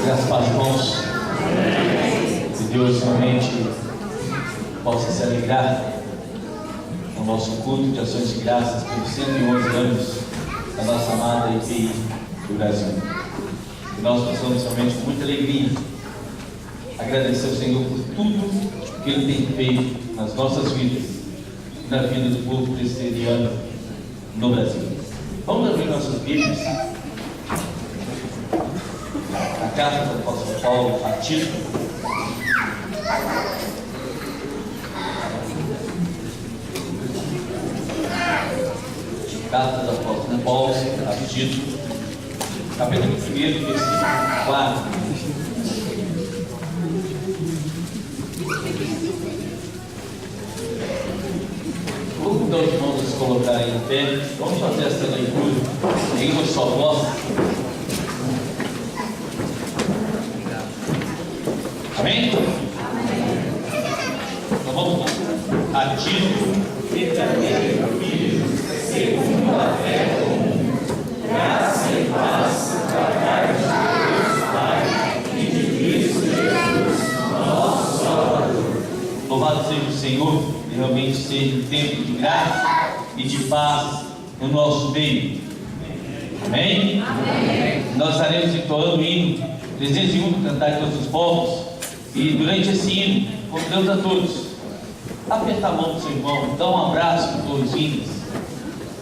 Graças aos irmãos, que Deus realmente possa se alegrar no nosso culto de ações de graças pelos 111 anos da nossa amada IPI do Brasil. Que nós possamos realmente, com muita alegria, agradecer ao Senhor por tudo que Ele tem feito nas nossas vidas e na vida do povo presbiteriano no Brasil. Vamos abrir nossas Bíblias. A carta do apóstolo Paulo a Tito. Carta do apóstolo Paulo a Tito, capítulo 1, versículo 4. Vou convidar os irmãos a se colocarem em pé. Vamos fazer essa leitura em uma só voz. Amém? Então vamos lá. A Tito, verdadeiro filho, segundo a fé comum, graça e paz da parte de Deus Pai e de Cristo Jesus, nosso Salvador. Louvado seja o Senhor, e realmente seja um tempo de graça e de paz no nosso meio. Amém? Amém. Nós estaremos entoando o hino 301 do Cantar de Todos os Povos. E durante esse hino, convidamos a todos a apertar a mão do seu irmão, dar um abraço para todos os índios,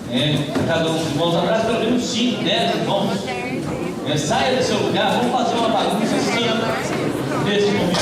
a cada um dos irmãos, abraço pelo menos 5, 10 irmãos. Saia do seu lugar, vamos fazer uma bagunça assim nesse momento.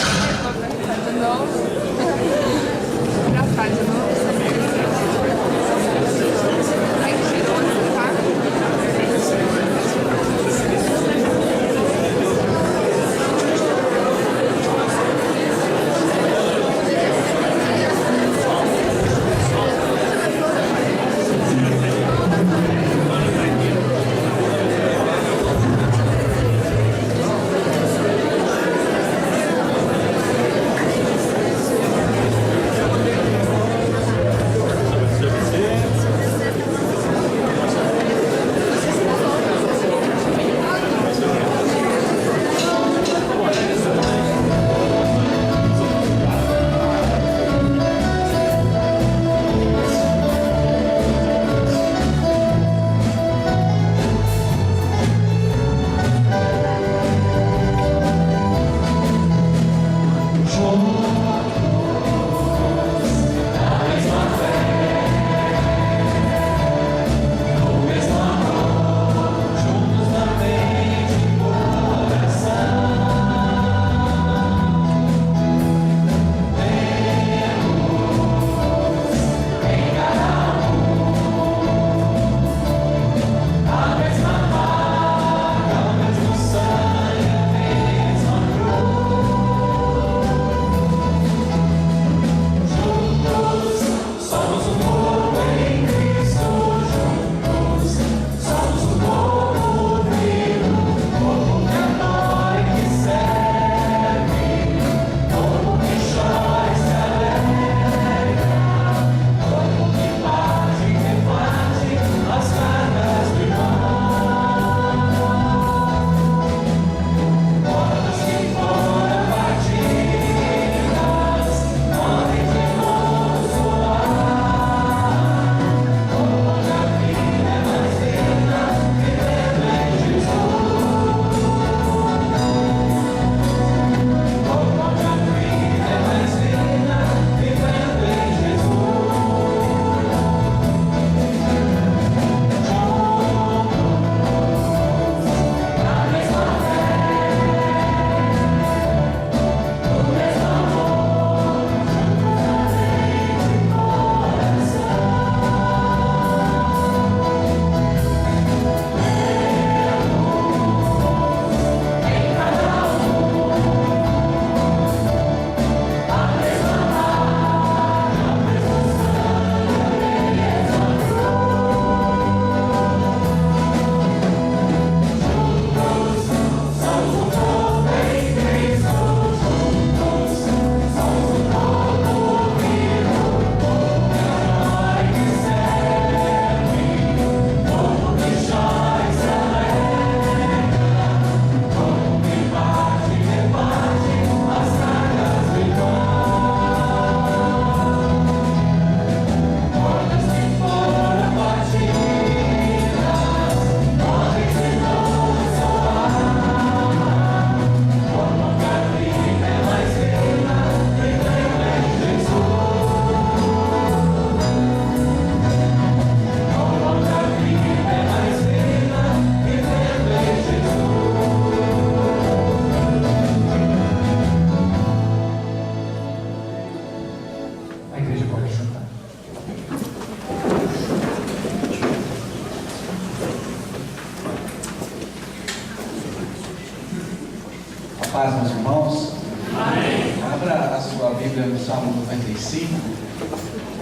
Paz, meus irmãos. Amém. Abra a sua Bíblia no Salmo 95.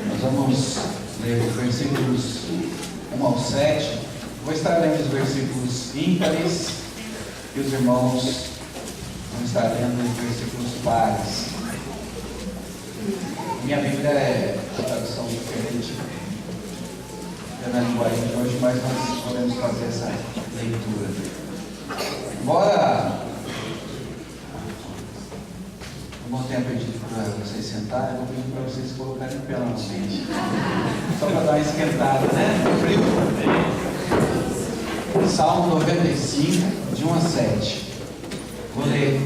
Nós vamos ler os versículos 1 ao 7. Vou estar lendo os versículos ímpares e os irmãos vão estar lendo os versículos pares. Minha Bíblia é uma tradução diferente na linguagem de hoje, mas nós podemos fazer essa leitura. Embora não tenha pedido para vocês sentarem, eu vou pedir para vocês colocarem pela mente. Só para dar uma esquentada, né? Frio. Salmo 95, de 1 a 7. Vou ler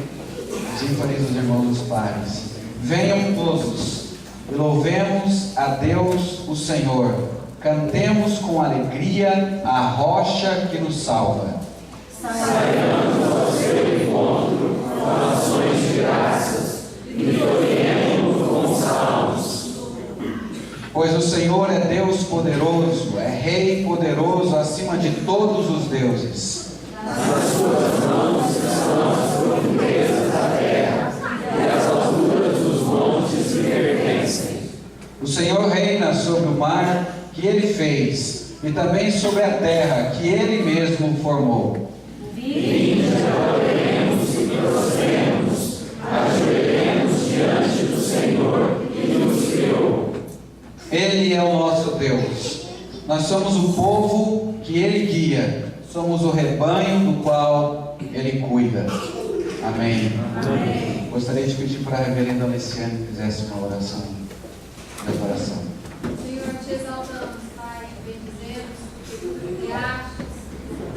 os ímpares dos irmãos dos pares. Venham todos e louvemos a Deus o Senhor. Cantemos com alegria a rocha que nos salva. Saiamos ao seu encontro com ações de graças e gloriemos com salmos. Pois o Senhor é Deus poderoso, é Rei poderoso acima de todos os deuses. Nas suas mãos estão as profundezas da terra e as alturas dos montes lhe pertencem. O Senhor reina sobre o mar que Ele fez e também sobre a terra que Ele mesmo formou. Vinde, adoremos e prostremos, ajoelhemos diante do Senhor que nos criou. Ele é o nosso Deus. Nós somos o povo que Ele guia. Somos o rebanho do qual Ele cuida. Amém. Amém. Gostaria de pedir para a reverenda Alessiane que fizesse uma oração de adoração. Senhor, te exaltamos, Pai, bendizemos, porque tu criaste,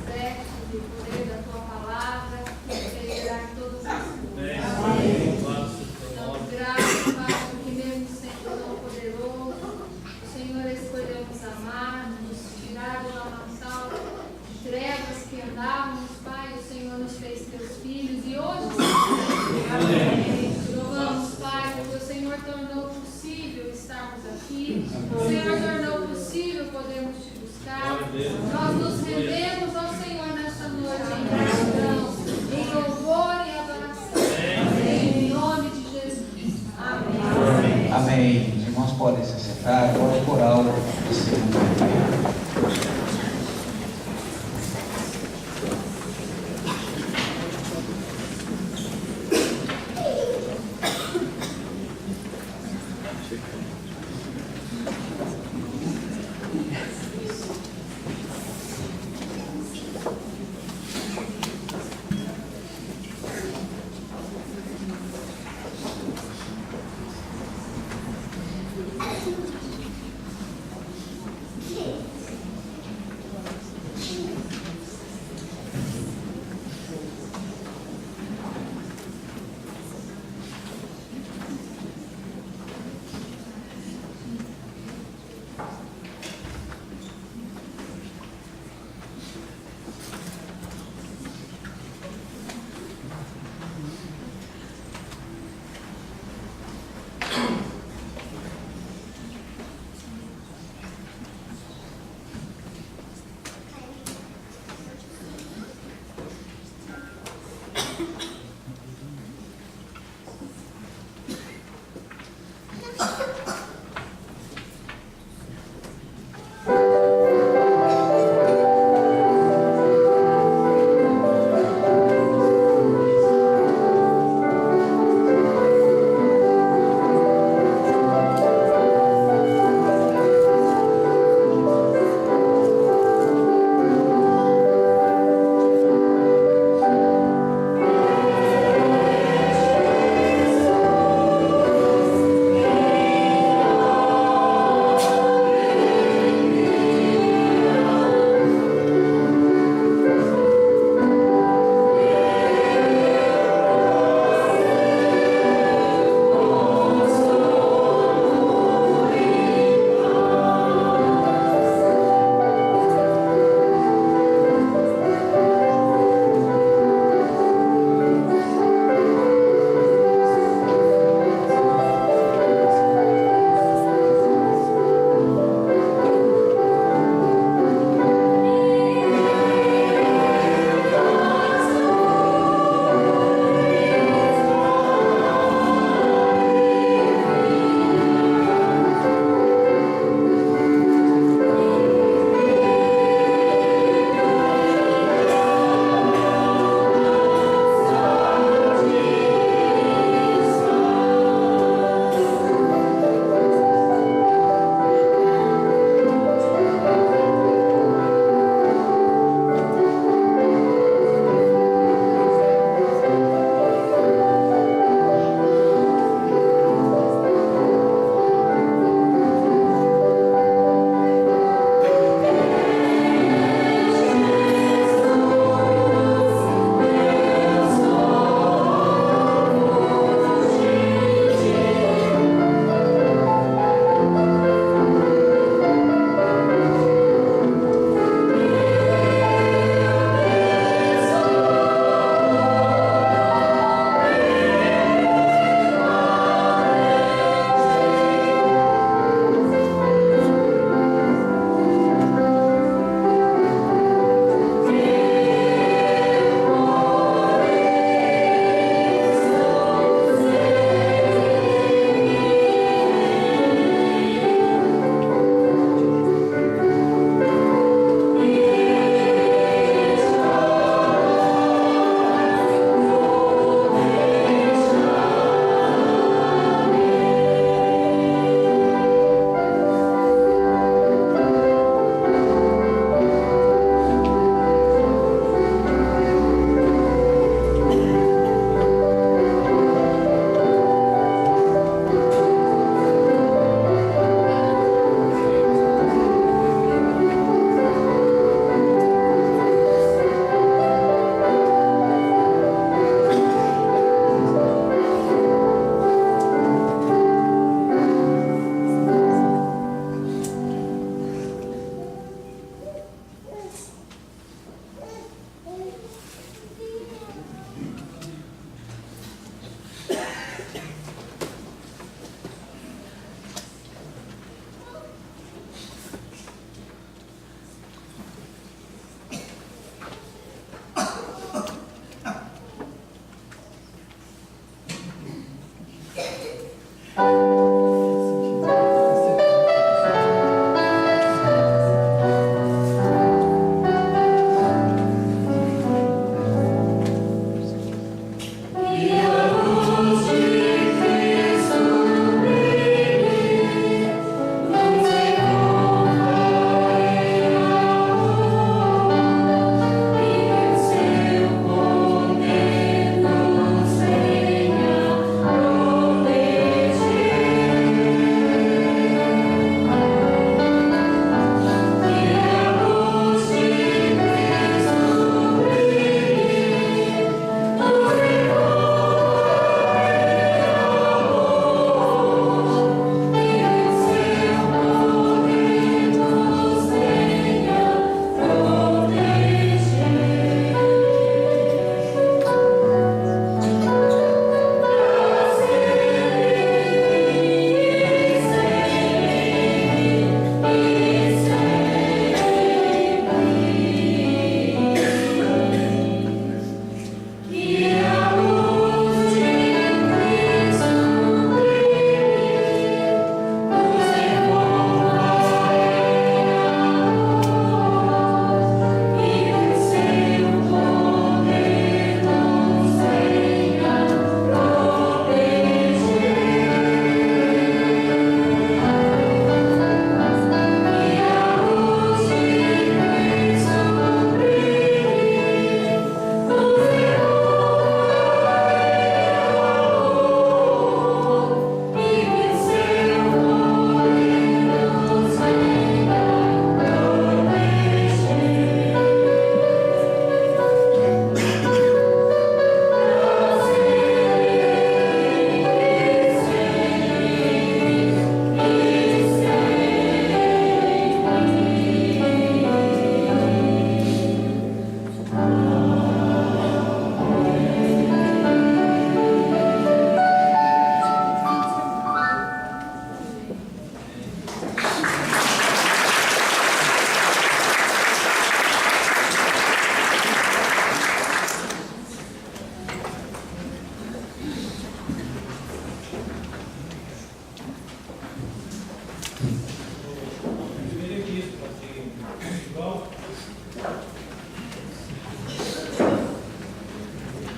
fizeste o poder da tua palavra, perseverar em todas as coisas. Amém. Damos graças, Pai, porque mesmo sendo tão poderoso, o Senhor escolheu nos amar, nos tirar do lamaçal de trevas que andávamos, Pai, o Senhor nos fez teus filhos e hoje, Amém. Te louvamos, Pai, porque o Senhor tornou possível estarmos aqui. O Senhor tornou possível podermos te buscar. Nós nos rendemos ao Senhor nesta noite em gratidão, em louvor e adoração. Amém. Em nome de Jesus. Amém. Amém. Os irmãos podem se sentar. Agora o coral do segundo.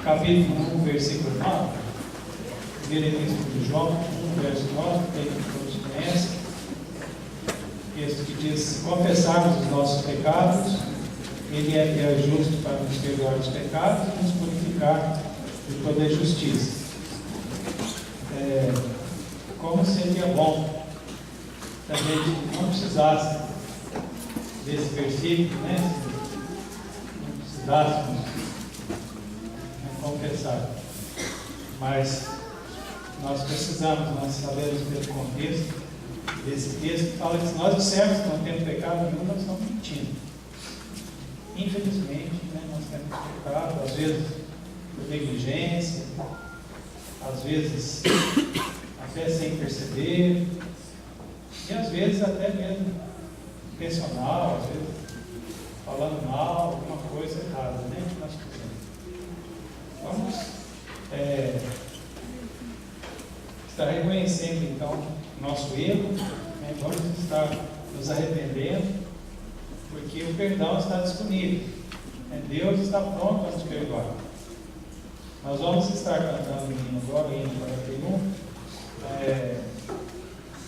capítulo 1, versículo 9, primeiro epístola de João 1, verso 9, que todos conhecem, texto que diz: se confessarmos os nossos pecados, Ele é fiel e justo para nos perdoar os pecados e nos purificar de toda injustiça. Como seria bom se a gente não precisasse desse versículo, né? Não precisássemos confessar. Mas nós precisamos, nós sabemos pelo contexto desse texto que fala que se nós dissermos que não temos pecado nenhum, nós estamos mentindo. Infelizmente, né, nós temos pecado, às vezes por negligência, às vezes até sem perceber, e às vezes até mesmo intencional, às vezes falando mal, alguma coisa errada, né? Nós vamos estar reconhecendo então nosso erro, né? Vamos estar nos arrependendo, porque o perdão está disponível, né? Deus está pronto a nos perdoar. Nós vamos estar cantando agora, o hino 41,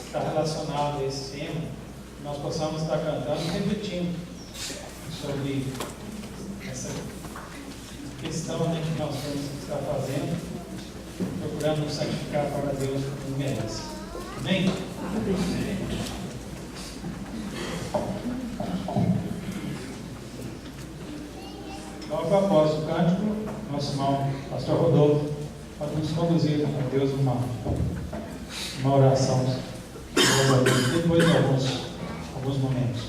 está relacionado a esse tema, que nós possamos estar cantando e refletindo sobre essa questão, né, que nós temos que estar fazendo, procurando nos santificar para Deus como merece. Amém? Amém. Logo após o cântico, nosso irmão pastor Rodolfo pode nos conduzir a Deus uma oração, depois de alguns momentos.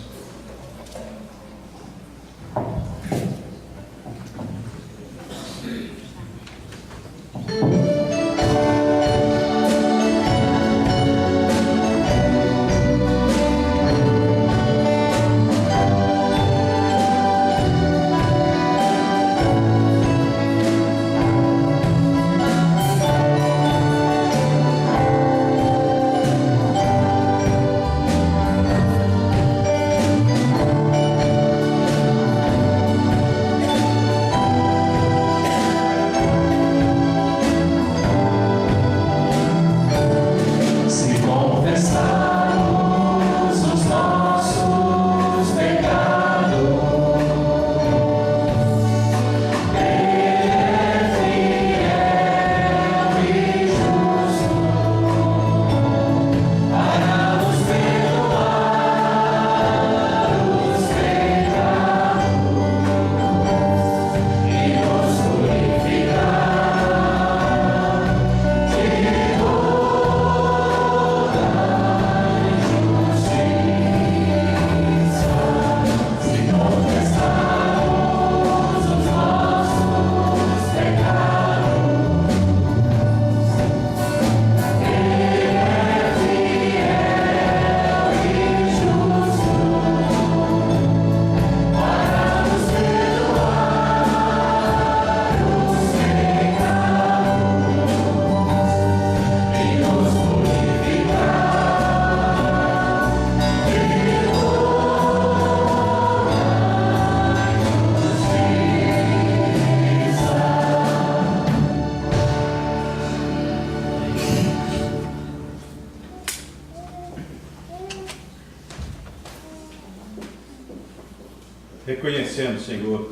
Reconhecendo, Senhor,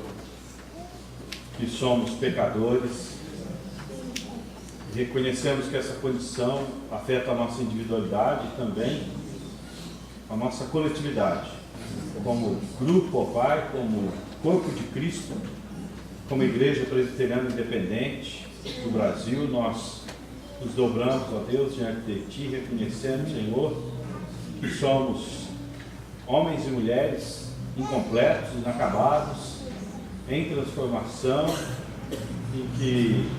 que somos pecadores, reconhecemos que essa condição afeta a nossa individualidade e também a nossa coletividade, como grupo, ó Pai, como corpo de Cristo, como Igreja Presbiteriana Independente do Brasil. Nós nos dobramos, ó Deus, diante de Ti, reconhecendo, Senhor, que somos homens e mulheres incompletos, inacabados, em transformação, e que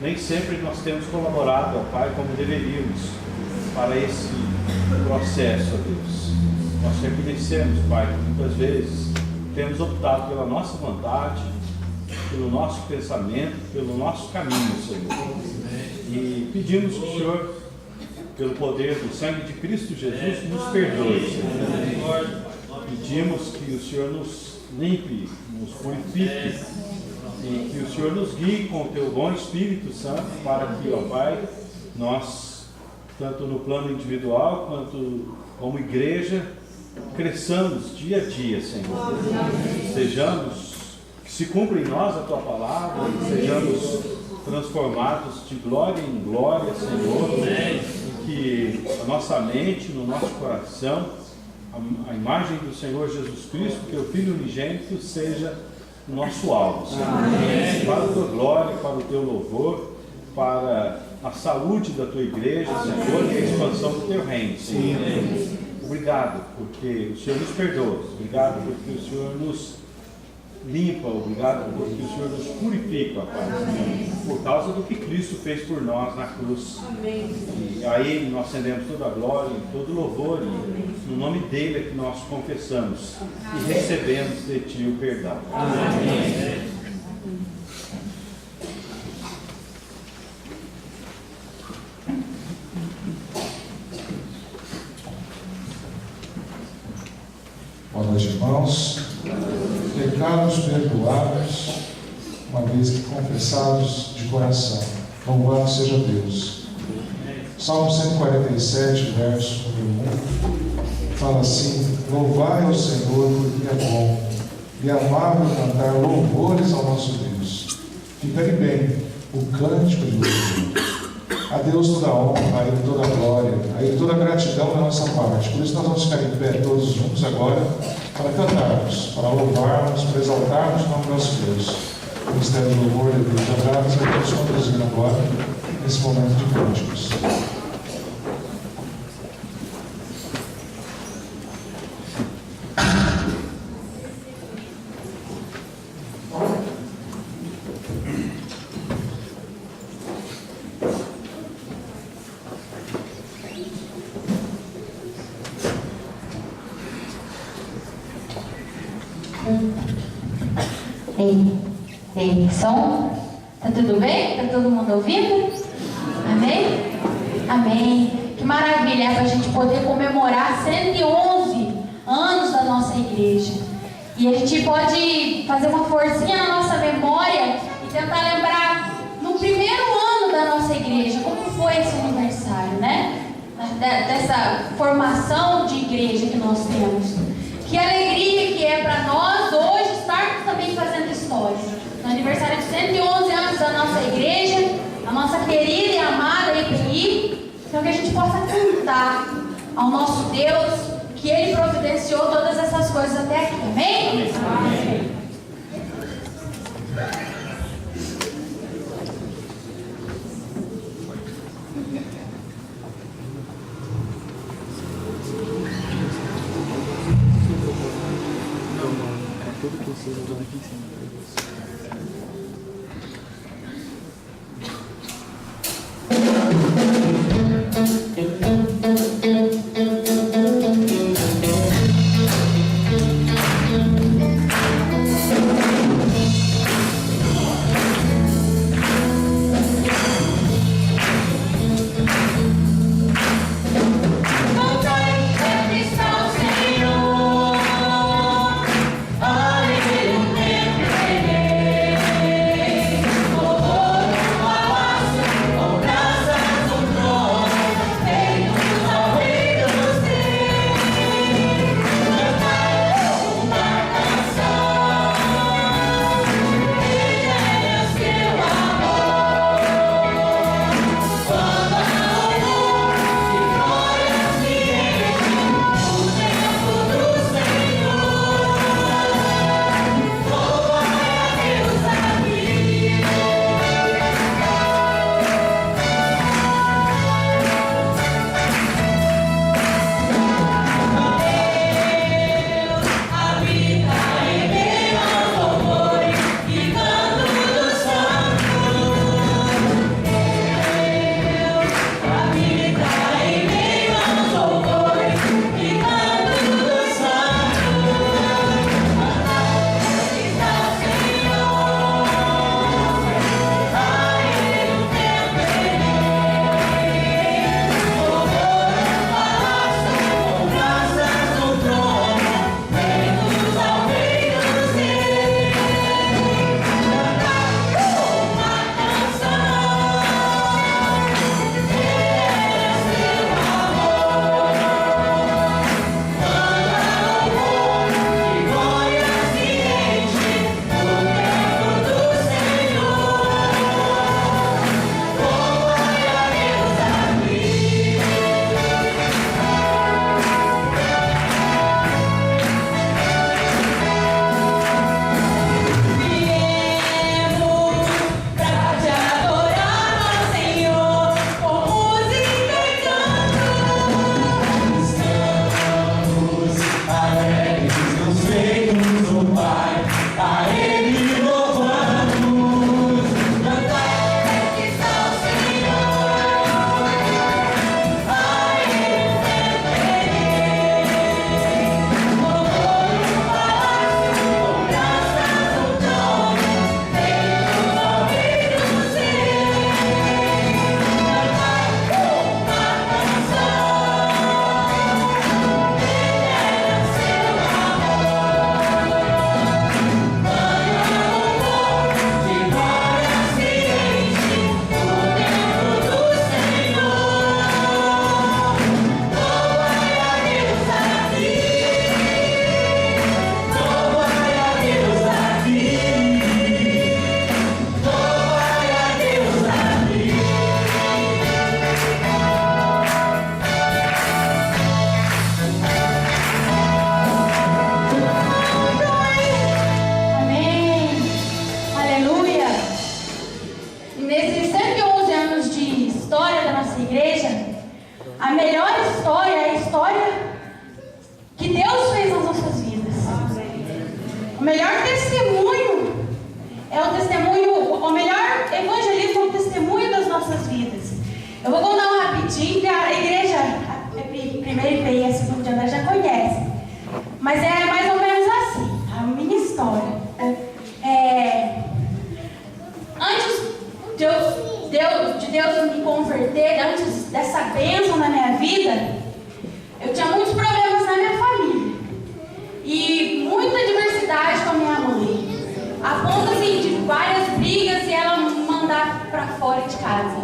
nem sempre nós temos colaborado, ó Pai, como deveríamos para esse processo, ó Deus. Nós reconhecemos, Pai, que muitas vezes temos optado pela nossa vontade, pelo nosso pensamento, pelo nosso caminho, Senhor. E pedimos que o Senhor, pelo poder do sangue de Cristo Jesus, nos perdoe, Senhor. Pedimos que o Senhor nos limpe, nos purifique E que o Senhor nos guie com o teu bom Espírito Santo para que, ó Pai, nós, tanto no plano individual quanto como igreja, cresçamos dia a dia, Senhor. Sejamos, que se cumpra em nós a tua palavra, sejamos transformados de glória em glória, Senhor. E que a nossa mente, no nosso coração, a imagem do Senhor Jesus Cristo, teu Filho unigênito, seja o nosso alvo, Senhor. Para a tua glória, para o teu louvor, para a saúde da tua igreja, Senhor, e a expansão do teu reino, Senhor. Obrigado porque o Senhor nos perdoa, obrigado porque o Senhor nos limpa, obrigado porque o Senhor nos purifica, Pai, por causa do que Cristo fez por nós na cruz. E a Ele nós rendemos toda a glória e todo o louvor, e no nome dEle é que nós confessamos e recebemos de Ti o perdão. Amém. Boa noite, irmãos. Pecados perdoados, uma vez que confessados de coração. Louvado seja Deus. Salmo 147, verso número 1, fala assim: louvai ao Senhor porque é bom, e é amável cantar louvores ao nosso Deus. Fica-lhe bem o cântico de louvor. A Deus toda a honra, a Ele toda a glória, a Ele toda a gratidão da nossa parte. Por isso nós vamos ficar em pé todos juntos agora, para cantarmos, para louvarmos, para exaltarmos o nome do nosso Deus. O Ministério do Louvor e Deus de Abraços vai nos conduzir agora, nesse momento de cânticos. Ei, som? Tá tudo bem? Tá todo mundo ouvindo? Amém? Amém. Que maravilha é para a gente poder comemorar 111 anos da nossa igreja. E a gente pode fazer uma forcinha na nossa memória e tentar lembrar no primeiro ano da nossa igreja, como foi esse aniversário, né? Dessa formação de igreja que nós temos. Que alegria que é para nós hoje estarmos também fazendo história. No aniversário de 111 anos da nossa igreja, a nossa querida e amada IPI. Então que a gente possa cantar ao nosso Deus, que Ele providenciou todas essas coisas até aqui. Amém? Amém. Tudo que vocês usam aqui em cima. nesses 111 anos de história da nossa igreja, a melhor história é a história que Deus fez nas nossas vidas. O melhor testemunho é o testemunho, o melhor evangelismo é o testemunho das nossas vidas. Eu vou contar um rapidinho, que a igreja, a primeira IPI e a segunda de André já conhece. Mas é mais ou menos assim, a minha história. Antes de Deus me converter, antes dessa bênção na minha vida, eu tinha muitos problemas na minha família. E muita diversidade com a minha mãe. A ponto assim, de várias brigas e ela me mandar para fora de casa.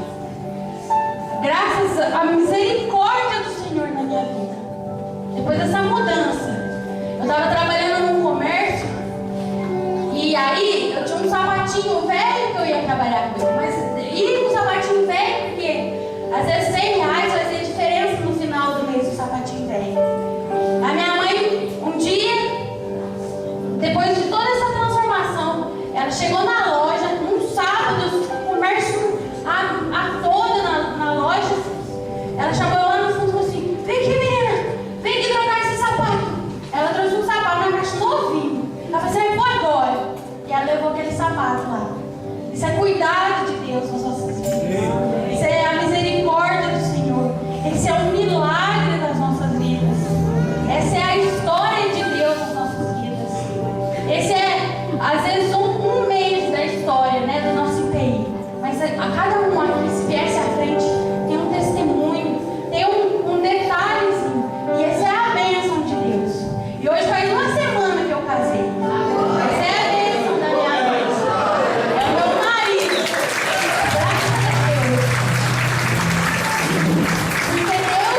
Graças à misericórdia do Senhor na minha vida. Depois dessa mudança, eu estava trabalhando num comércio. E aí, eu tinha um sapatinho velho que eu ia trabalhar com ele. Mas ia com o sapatinho velho, porque às vezes R$100 fazia diferença no final do mês do sapatinho velho. A minha mãe, um dia, depois de toda essa transformação, ela chegou na loja, num sábado, o comércio a toda na loja. Ela chamou eu lá no fundo e falou assim: vem aqui, menina, vem aqui trocar esse sapato. Ela trouxe um sapato na caixa novinho. Ela falou assim: vou agora. E ela levou aquele sapato lá. Isso é cuidado de Deus nas nossas vidas. Isso é a misericórdia do Senhor. Esse é um milagre das nossas vidas. Essa é a história de Deus nas nossas vidas. Esse é, às vezes, um mês da história, né, do nosso IPI. Mas a cada um aqui, se viesse à frente, tem um testemunho, tem um detalhezinho. E essa é a bênção de Deus. E hoje faz uma semana que eu casei. Essa é a bênção da minha vida. É o meu marido. Graças a Deus. Porque Deus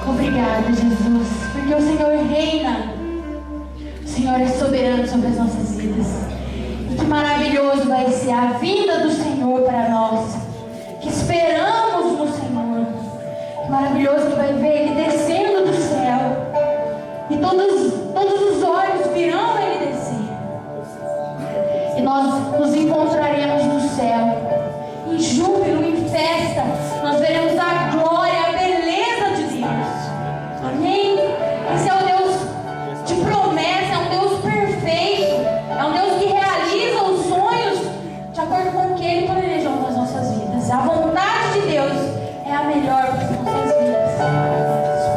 Obrigada, Jesus, porque o Senhor reina. O Senhor é soberano sobre as nossas vidas. E que maravilhoso vai ser a vinda do Senhor para nós, que esperamos no Senhor. Que maravilhoso que vai ver Ele descendo do céu. E todos os olhos virão Ele descer. E nós nos encontraremos no céu, em júbilo, em festa. Nós veremos a glória, a beleza de Deus. Amém? Esse é o Deus de promessa, é um Deus perfeito, é um Deus que realiza os sonhos de acordo com o que Ele planejou nas nossas vidas. A vontade de Deus é a melhor para as nossas vidas.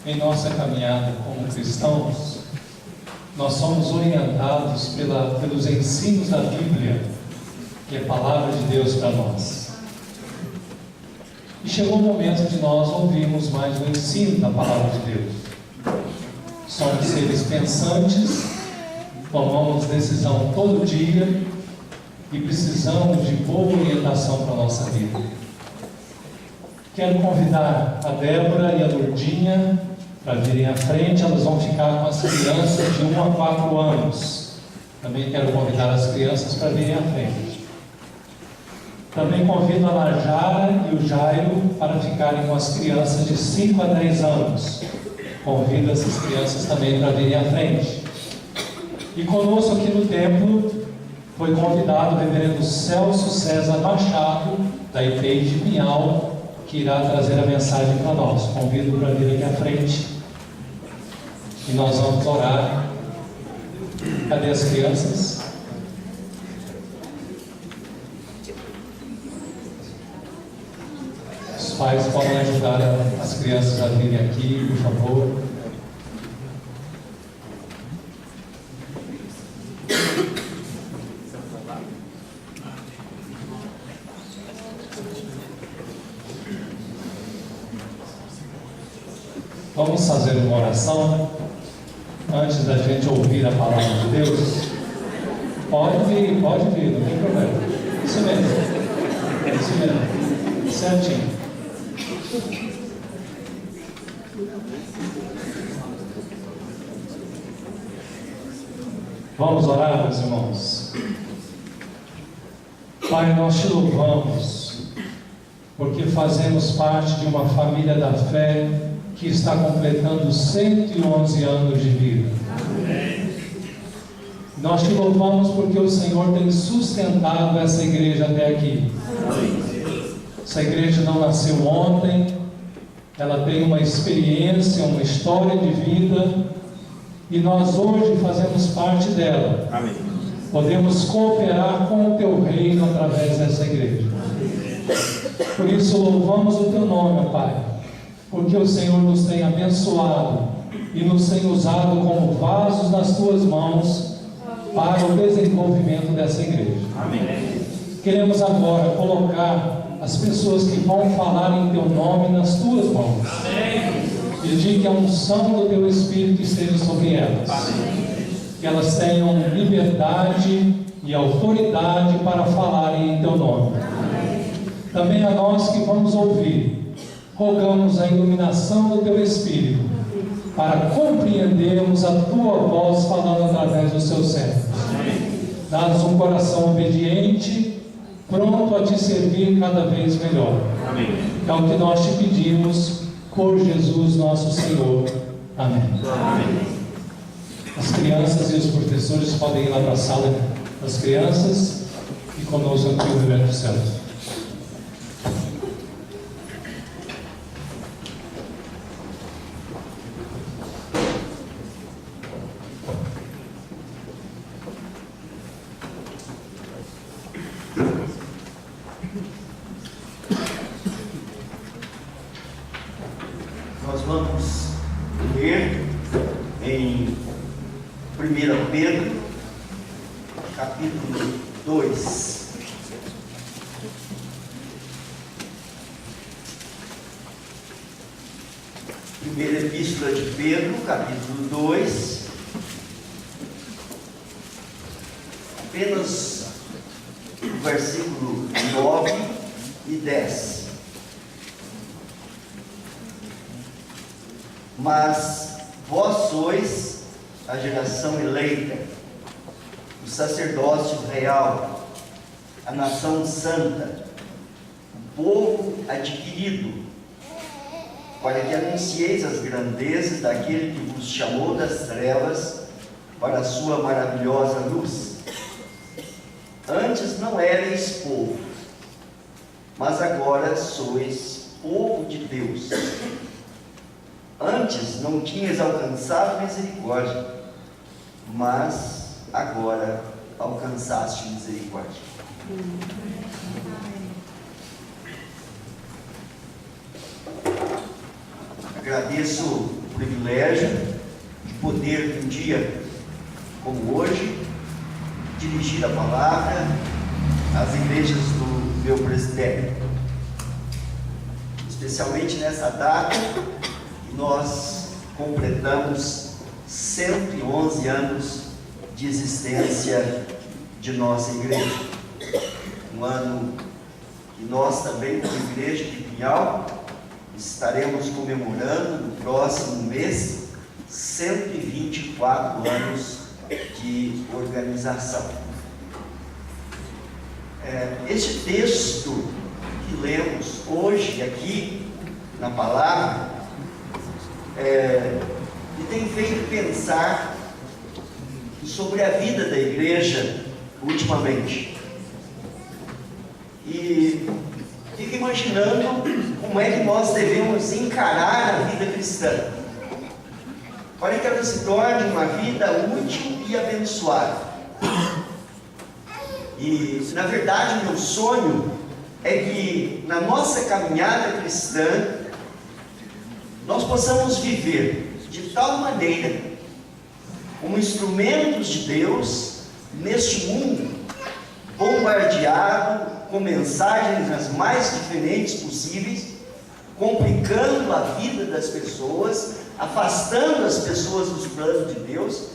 em nossa caminhada como cristãos, nós somos orientados pelos ensinos da Bíblia, que é a palavra de Deus para nós. E chegou o momento de nós ouvirmos mais o ensino da palavra de Deus. Somos seres pensantes, tomamos decisão todo dia e precisamos de boa orientação para a nossa vida. Quero convidar a Débora e a Lourdinha para virem à frente. Elas vão ficar com as crianças de 1 a 4 anos. Também quero convidar as crianças para virem à frente. Também convido a Najara e o Jairo para ficarem com as crianças de 5 a 10 anos. Convido essas crianças também para virem à frente. E conosco aqui no templo foi convidado o reverendo Celso César Machado, da IPEI de Pinhal, que irá trazer a mensagem para nós. Convido para vir aqui à frente e nós vamos orar. Cadê as crianças? Os pais podem ajudar as crianças a virem aqui, por favor. Vamos fazer uma oração antes da gente ouvir a palavra de Deus. Pode vir, não tem problema. Isso mesmo, certinho. Vamos orar, meus irmãos. Pai, nós te louvamos, porque fazemos parte de uma família da fé que está completando 111 anos de vida. Nós te louvamos porque o Senhor tem sustentado essa igreja até aqui. Essa igreja não nasceu ontem, ela tem uma experiência, uma história de vida, e nós hoje fazemos parte dela. Amém. Podemos cooperar com o teu reino através dessa igreja. Por isso louvamos o teu nome, Pai, porque o Senhor nos tem abençoado e nos tem usado como vasos nas tuas mãos para o desenvolvimento dessa igreja. Amém. Queremos agora colocar as pessoas que vão falar em teu nome nas tuas mãos. Pedir que a unção do teu Espírito esteja sobre elas. Que elas tenham liberdade e autoridade para falarem em teu nome. Também a nós que vamos ouvir, rogamos a iluminação do teu Espírito para compreendermos a tua voz falando através dos seus servos. Dá-nos um coração obediente, pronto a te servir cada vez melhor. Amém. É o que nós te pedimos por Jesus nosso Senhor. Amém. Amém. As crianças e os professores podem ir lá para a sala das crianças e conosco aqui o reverendo Celso. Nós vamos ler em 1 Pedro, capítulo 2. Primeira Epístola de Pedro, capítulo 2. Apenas o versículo 9 e 10. Mas vós sois a geração eleita, o sacerdócio real, a nação santa, o povo adquirido, para que anuncieis as grandezas daquele que vos chamou das trevas para a sua maravilhosa luz. Antes não erais povo, mas agora sois povo de Deus. Antes não tinhas alcançado misericórdia, mas agora alcançaste misericórdia. Agradeço privilégio de poder, um dia como hoje, dirigir a palavra às igrejas do meu presbitério. Especialmente nessa data, nós completamos 111 anos de existência de nossa igreja. Um ano que nós também, como igreja de Pinhal, estaremos comemorando no próximo mês 124 anos de organização. Este texto que lemos hoje aqui na palavra me tem feito pensar sobre a vida da igreja ultimamente. E fico imaginando como é que nós devemos encarar a vida cristã, para que ela se torne uma vida útil e abençoada. E, na verdade, meu sonho é que na nossa caminhada cristã nós possamos viver de tal maneira como instrumentos de Deus neste mundo bombardeado com mensagens as mais diferentes possíveis, complicando a vida das pessoas, afastando as pessoas dos planos de Deus,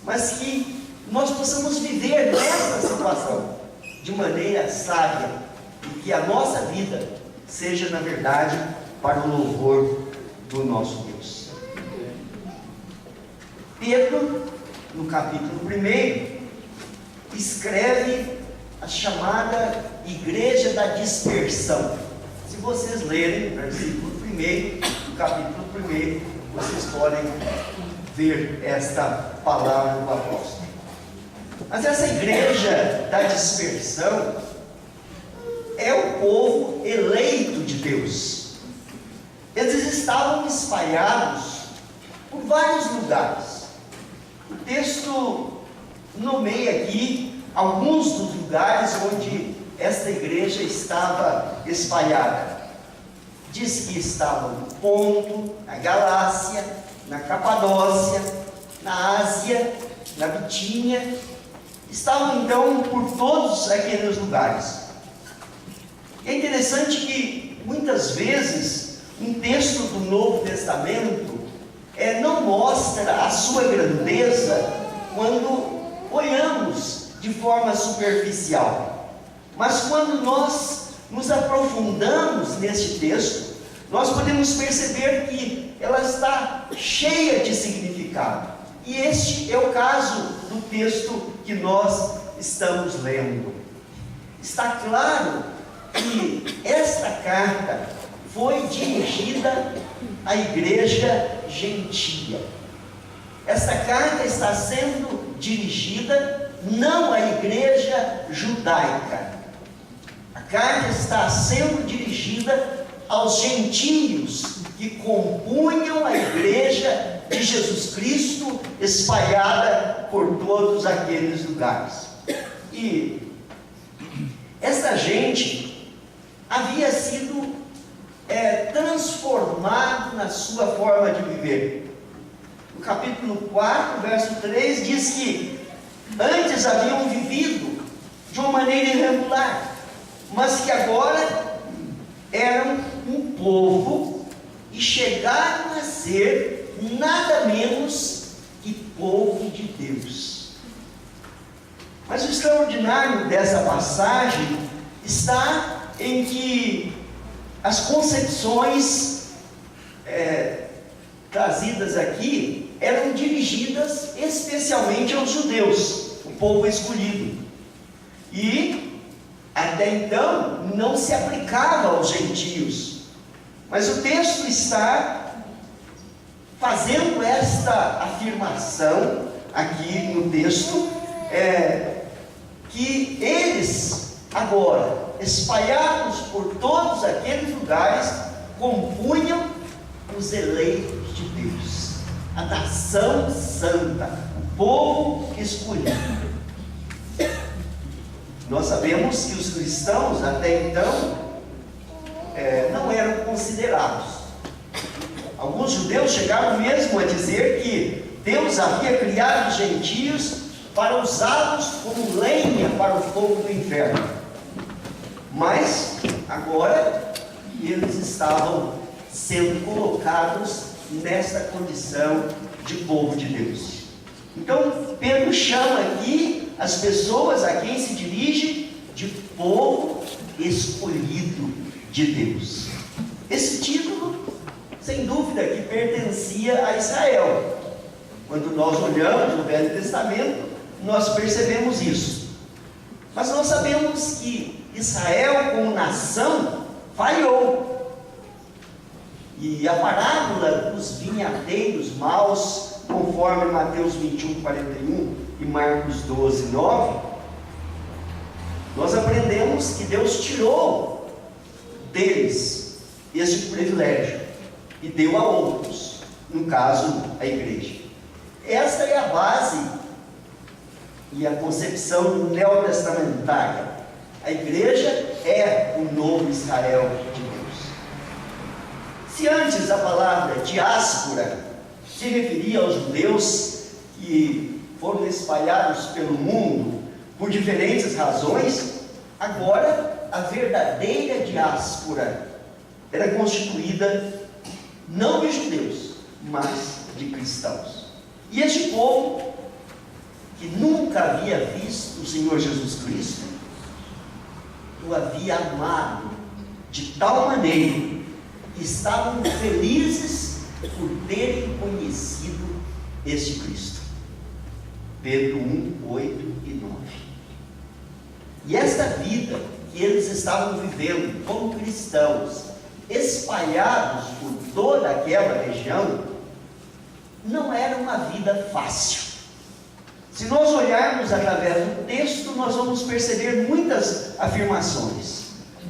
mas que nós possamos viver nessa situação de maneira sábia e que a nossa vida seja, na verdade, para o louvor do nosso Deus. Pedro, no capítulo 1, escreve a chamada Igreja da Dispersão. Se vocês lerem o versículo 1 do capítulo 1, vocês podem ver esta palavra do apóstolo. Mas essa Igreja da Dispersão é o povo eleito de Deus. Eles estavam espalhados por vários lugares. O texto nomeia aqui alguns dos lugares onde esta igreja estava espalhada. Diz que estavam no Ponto, na Galácia, na Capadócia, na Ásia, na Bitínia. Estavam então por todos aqueles lugares. E é interessante que muitas vezes um texto do Novo Testamento não mostra a sua grandeza quando olhamos de forma superficial. Mas quando nós nos aprofundamos neste texto, nós podemos perceber que ela está cheia de significado. E este é o caso do texto que nós estamos lendo. Está claro que esta carta foi dirigida à igreja gentia. Esta carta está sendo dirigida não à igreja judaica. A carta está sendo dirigida aos gentios que compunham a igreja de Jesus Cristo espalhada por todos aqueles lugares. E essa gente havia sido transformado na sua forma de viver. No capítulo 4, verso 3, diz que antes haviam vivido de uma maneira irregular, mas que agora eram um povo e chegaram a ser nada menos que povo de Deus. Mas o extraordinário dessa passagem está em que as concepções trazidas aqui eram dirigidas especialmente aos judeus, o povo escolhido. E até então não se aplicava aos gentios. Mas o texto está fazendo esta afirmação aqui no texto, que eles agora, espalhados por todos aqueles lugares, compunham os eleitos de Deus, a nação santa, o povo escolhido. Nós sabemos que os cristãos até então não eram considerados. Alguns judeus chegaram mesmo a dizer que Deus havia criado os gentios para usá-los como lenha para o fogo do inferno. Mas, agora, eles estavam sendo colocados nessa condição de povo de Deus. Então, Pedro chama aqui as pessoas a quem se dirige de povo escolhido de Deus. Esse título, sem dúvida, que pertencia a Israel. Quando nós olhamos no Velho Testamento, nós percebemos isso. Mas nós sabemos que Israel, como nação, falhou. E a parábola dos vinhadeiros maus, conforme Mateus 21, 41 e Marcos 12, 9, nós aprendemos que Deus tirou deles esse privilégio e deu a outros, no caso, a igreja. Esta é a base e a concepção neotestamentária. A igreja é o novo Israel de Deus. Se antes a palavra diáspora se referia aos judeus que foram espalhados pelo mundo por diferentes razões, agora a verdadeira diáspora era constituída não de judeus, mas de cristãos. E este povo, que nunca havia visto o Senhor Jesus Cristo, o havia amado de tal maneira que estavam felizes por terem conhecido este Cristo. Pedro 1, 8 e 9. E esta vida que eles estavam vivendo como cristãos, espalhados por toda aquela região, não era uma vida fácil. Se nós olharmos através do texto, nós vamos perceber muitas afirmações.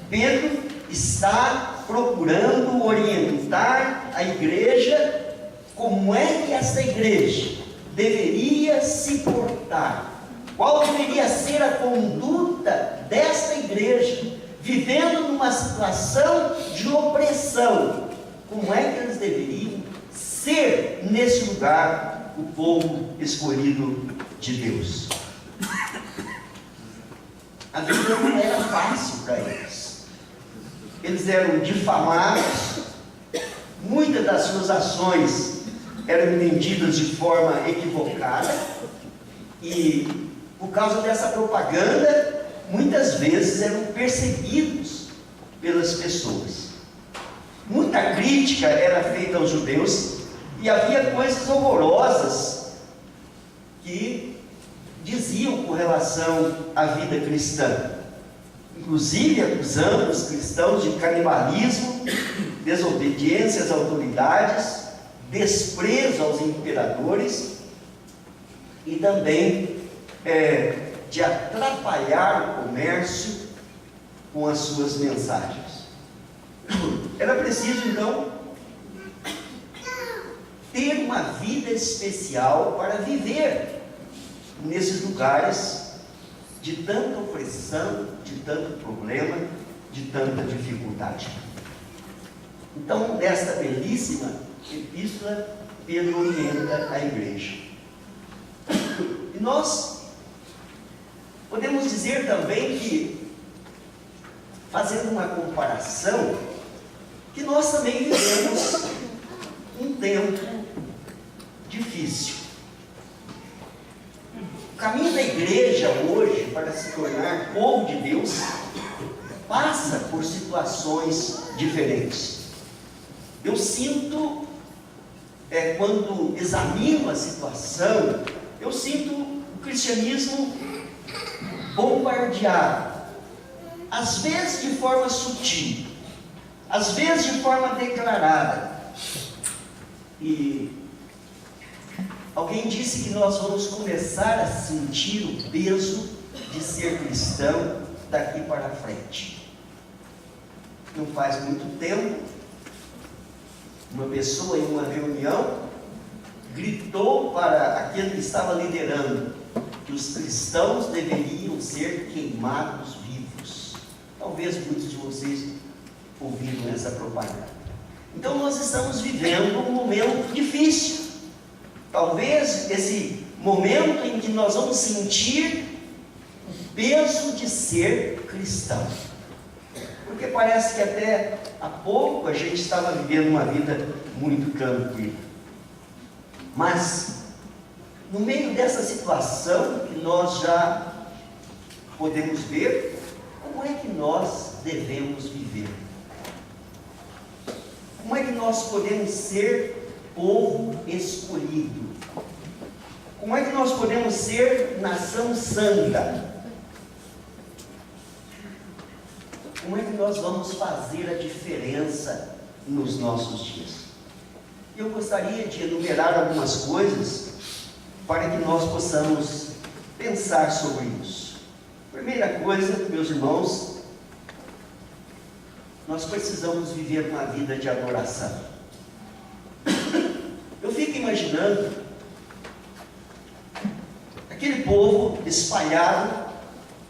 Pedro está procurando orientar a igreja como é que essa igreja deveria se portar, qual deveria ser a conduta desta igreja, vivendo numa situação de opressão, como é que eles deveriam ser nesse lugar o povo escolhido de Deus. A vida não era fácil para eles. Eles eram difamados, muitas das suas ações eram entendidas de forma equivocada, e por causa dessa propaganda, muitas vezes eram perseguidos pelas pessoas. Muita crítica era feita aos judeus, e havia coisas horrorosas que diziam com relação à vida cristã, inclusive acusando os cristãos de canibalismo, desobediência às autoridades, desprezo aos imperadores e também de atrapalhar o comércio com as suas mensagens. Era preciso então ter uma vida especial para viver nesses lugares de tanta opressão, de tanto problema, de tanta dificuldade. Então, nesta belíssima epístola, Pedro orienta a igreja. E nós podemos dizer também que, fazendo uma comparação, que nós também vivemos um tempo difícil. O caminho da igreja hoje para se tornar povo de Deus passa por situações diferentes. Eu sinto, quando examino a situação, eu sinto o cristianismo bombardeado, às vezes de forma sutil, às vezes de forma declarada. E alguém disse que nós vamos começar a sentir o peso de ser cristão daqui para frente. Não faz muito tempo, uma pessoa em uma reunião gritou para aquele que estava liderando que os cristãos deveriam ser queimados vivos. Talvez muitos de vocês ouviram essa propaganda. Então nós estamos vivendo um momento difícil. Talvez esse momento em que nós vamos sentir o peso de ser cristão. Porque parece que até há pouco a gente estava vivendo uma vida muito tranquila. Mas, no meio dessa situação que nós já podemos ver, como é que nós devemos viver? Como é que nós podemos ser povo escolhido? Como é que nós podemos ser nação santa? Como é que nós vamos fazer a diferença nos nossos dias? Eu gostaria de enumerar algumas coisas para que nós possamos pensar sobre isso. Primeira coisa, meus irmãos, nós precisamos viver uma vida de adoração. Eu fico imaginando aquele povo espalhado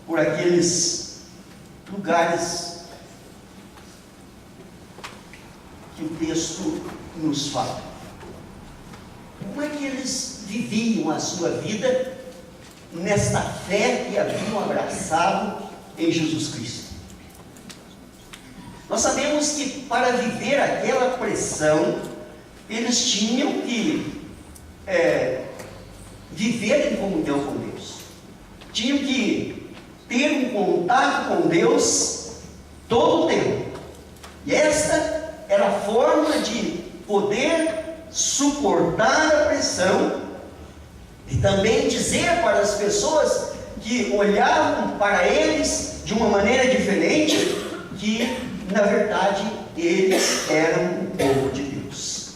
por aqueles lugares que o texto nos fala. Como é que eles viviam a sua vida nesta fé que haviam abraçado em Jesus Cristo? Nós sabemos que para viver aquela pressão, eles tinham que viver em comunhão com Deus. Tinham que ter um contato com Deus todo o tempo. E esta era a forma de poder suportar a pressão e também dizer para as pessoas que olhavam para eles de uma maneira diferente que, na verdade, eles eram o povo de Deus.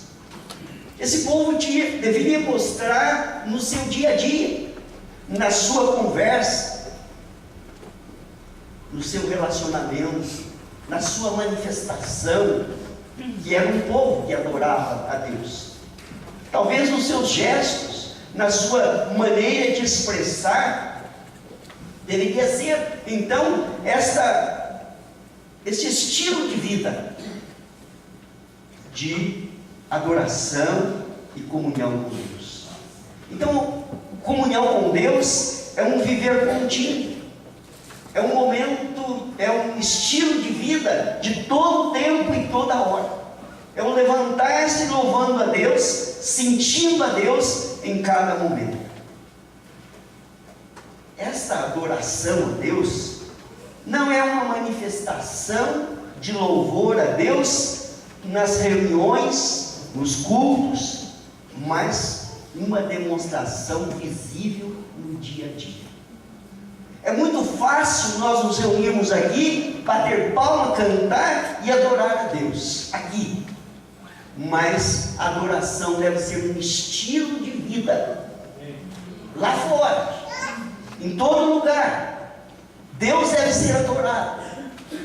Esse povo deveria mostrar no seu dia a dia, na sua conversa, no seu relacionamento, na sua manifestação, que era um povo que adorava a Deus. Talvez nos seus gestos, na sua maneira de expressar, deveria ser, então, esse estilo de vida de adoração e comunhão com Deus. Então, comunhão com Deus é um viver contínuo, é um momento, é um estilo de vida de todo tempo e toda hora. É um levantar-se louvando a Deus, sentindo a Deus em cada momento. Esta adoração a Deus não é uma manifestação de louvor a Deus nas reuniões, nos cultos, mas uma demonstração visível no dia a dia. É muito fácil nós nos reunirmos aqui, bater palma, cantar e adorar a Deus, aqui. Mas a adoração deve ser um estilo de vida, lá fora, em todo lugar. Deus deve ser adorado.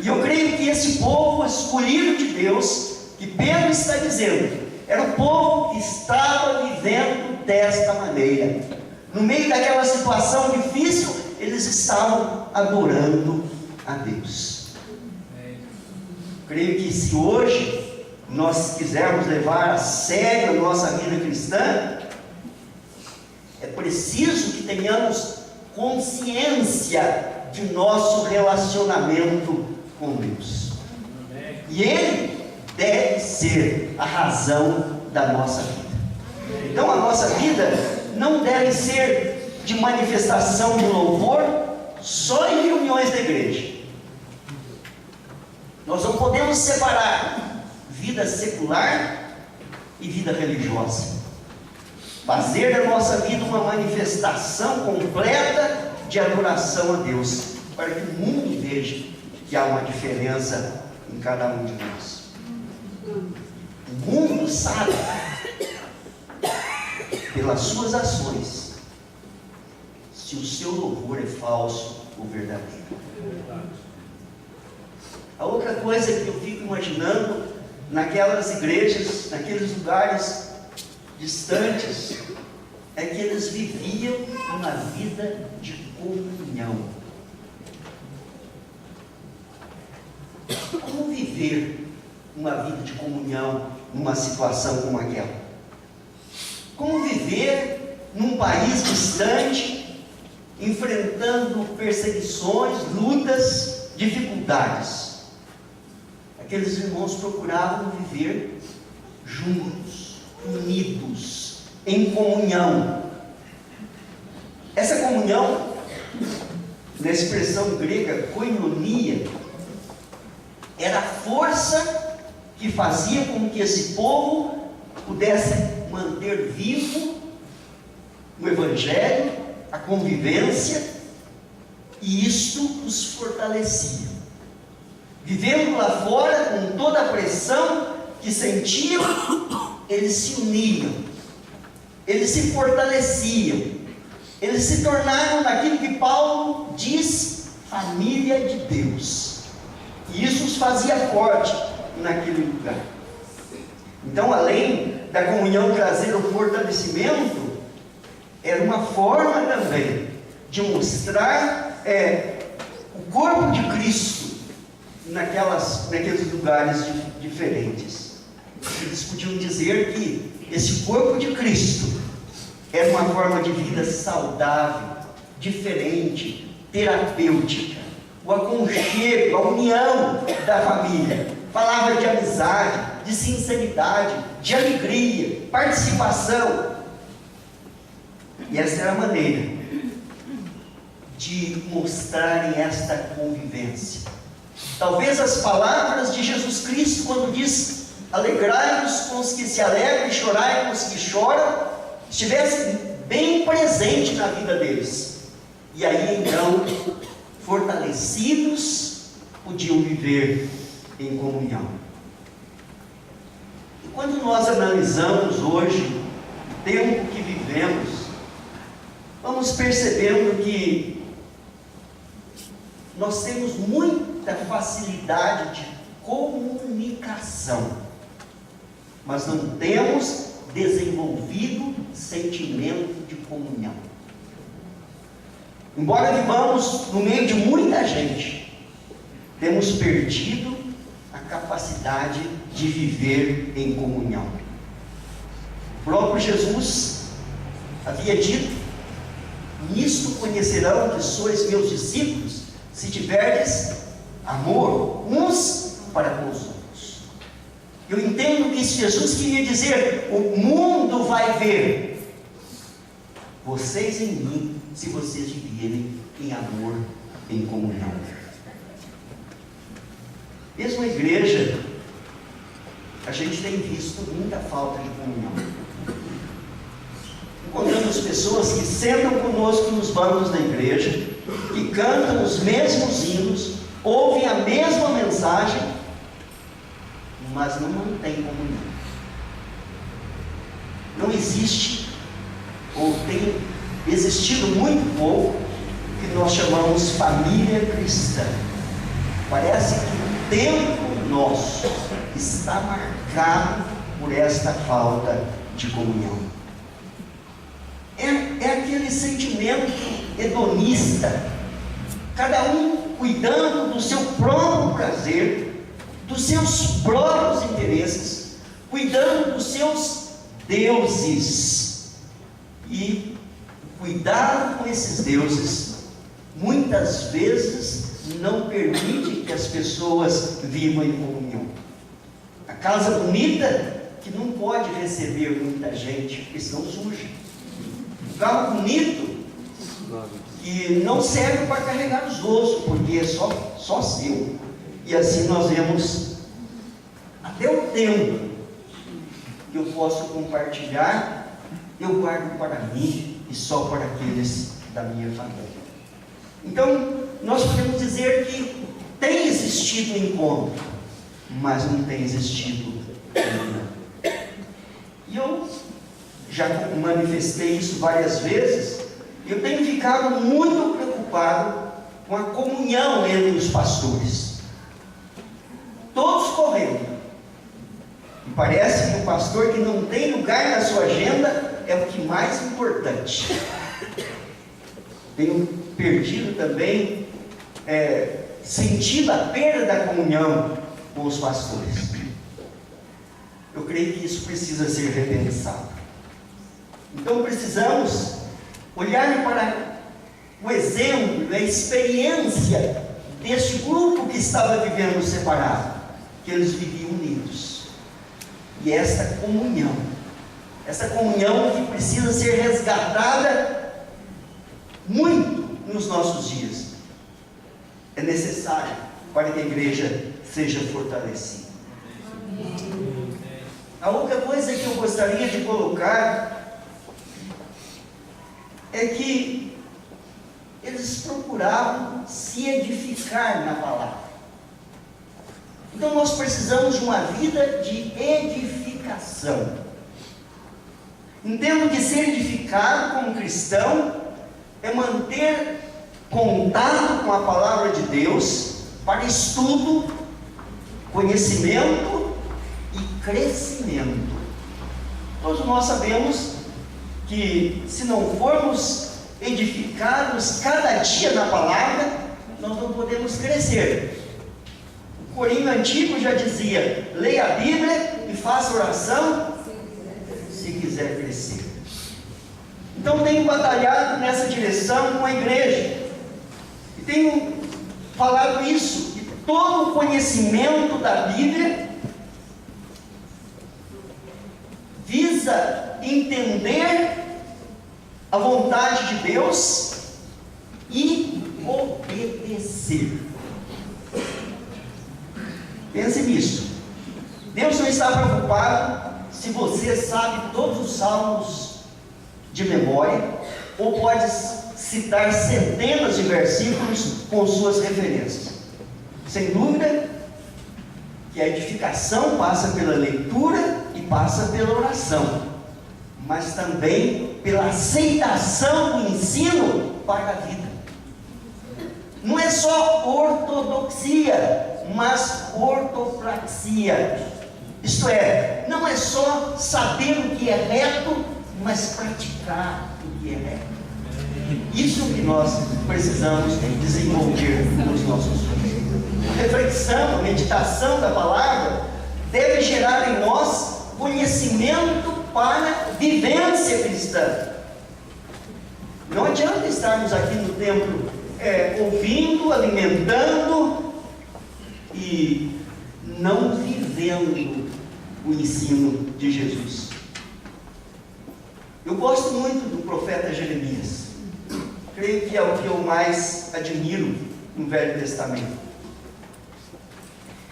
E eu creio que esse povo escolhido de Deus, que Pedro está dizendo, era o povo que estava vivendo desta maneira. No meio daquela situação difícil, eles estavam adorando a Deus. Creio que se hoje nós quisermos levar a sério a nossa vida cristã, é preciso que tenhamos consciência de nosso relacionamento com Deus. E Ele deve ser a razão da nossa vida. Então a nossa vida não deve ser de manifestação de louvor só em reuniões da igreja. Nós não podemos separar vida secular e vida religiosa. Fazer da nossa vida uma manifestação completa de adoração a Deus, para que o mundo veja que há uma diferença em cada um de nós. O mundo sabe, pelas suas ações, se o seu louvor é falso ou verdadeiro. A outra coisa que eu fico imaginando, naquelas igrejas, naqueles lugares distantes, é que eles viviam uma vida de comunhão. Como viver uma vida de comunhão numa situação como aquela? Como viver num país distante, enfrentando perseguições, lutas, dificuldades? Aqueles irmãos procuravam viver juntos, unidos, em comunhão. Essa comunhão, na expressão grega koinonia, era a força que fazia com que esse povo pudesse manter vivo o Evangelho, a convivência, e isto os fortalecia. Vivendo lá fora, com toda a pressão que sentiam, eles se uniam, eles se fortaleciam, eles se tornaram naquilo que Paulo diz, família de Deus. E isso os fazia forte naquele lugar. Então, além da comunhão trazer o fortalecimento, era uma forma também de mostrar o corpo de Cristo naqueles lugares diferentes. Eles podiam dizer que esse corpo de Cristo era uma forma de vida saudável, diferente, terapêutica. O aconchego, a união da família. Falava de amizade, de sinceridade, de alegria, participação. E essa era a maneira de mostrarem esta convivência. Talvez as palavras de Jesus Cristo, quando diz: alegrai-vos com os que se alegram e chorai com os que choram, estivessem bem presente na vida deles. E aí então, fortalecidos, podiam viver em comunhão. E quando nós analisamos hoje o tempo que vivemos, vamos percebendo que nós temos muita facilidade de comunicação, mas não temos desenvolvido sentimento de comunhão. Embora vivamos no meio de muita gente, temos perdido a capacidade de viver em comunhão. O próprio Jesus havia dito: nisto conhecerão que sois meus discípulos, se tiverdes amor uns para com os outros. Eu entendo que Jesus queria dizer: o mundo vai ver vocês em mim, se vocês viverem em amor, em comunhão. Mesmo a igreja, a gente tem visto muita falta de comunhão. Encontramos pessoas que sentam conosco nos bancos da igreja, que cantam os mesmos hinos, ouvem a mesma mensagem, mas não mantêm comunhão. Não existe, ou tem existido muito pouco, o que nós chamamos família cristã. Parece que o tempo nosso está marcado por esta falta de comunhão. É aquele sentimento hedonista, cada um cuidando do seu próprio prazer, dos seus próprios interesses, cuidando dos seus deuses. E cuidado com esses deuses muitas vezes não permite que as pessoas vivam em comunhão. A casa bonita que não pode receber muita gente, porque senão suja. O carro bonito que não serve para carregar os outros, porque é só seu. E assim nós vemos até o tempo que eu posso compartilhar, eu guardo para mim e só para aqueles da minha família. Então, nós podemos dizer que tem existido encontro, mas não tem existido comunhão. E eu já manifestei isso várias vezes. Eu tenho ficado muito preocupado com a comunhão entre os pastores. Todos correndo. E parece que o pastor que não tem lugar na sua agenda é o que mais importante. Tenho perdido também, sentido a perda da comunhão com os pastores. Eu creio que isso precisa ser repensado. Então precisamos olhar para o exemplo, a experiência deste grupo que estava vivendo separado, que eles viviam unidos. E essa comunhão que precisa ser resgatada muito nos nossos dias, é necessário para que a igreja seja fortalecida. A outra coisa que eu gostaria de colocar é que eles procuravam se edificar na palavra. Então nós precisamos de uma vida de edificação. Entendo que ser edificado como cristão é manter contato com a palavra de Deus para estudo, conhecimento e crescimento. Todos nós sabemos que se não formos edificados cada dia na palavra, nós não podemos crescer. O Corinho antigo já dizia: leia a Bíblia e faça oração se quiser crescer. Então tenho batalhado nessa direção com a igreja e tenho falado isso, que todo o conhecimento da Bíblia visa entender a vontade de Deus e obedecer. Pense nisso. Deus não está preocupado se você sabe todos os salmos de memória ou pode citar centenas de versículos com suas referências. Sem dúvida que a edificação passa pela leitura e passa pela oração, mas também pela aceitação do ensino para a vida. Não é só ortodoxia, mas ortopraxia. Isto é, não é só saber o que é reto, mas praticar o que é reto. Isso que nós precisamos desenvolver nos nossos filhos. A reflexão, a meditação da palavra deve gerar em nós conhecimento para vivência cristã. Não adianta estarmos aqui no templo ouvindo, alimentando e não vivendo o ensino de Jesus. Eu gosto muito do profeta Jeremias. Creio que é o que eu mais admiro no Velho Testamento.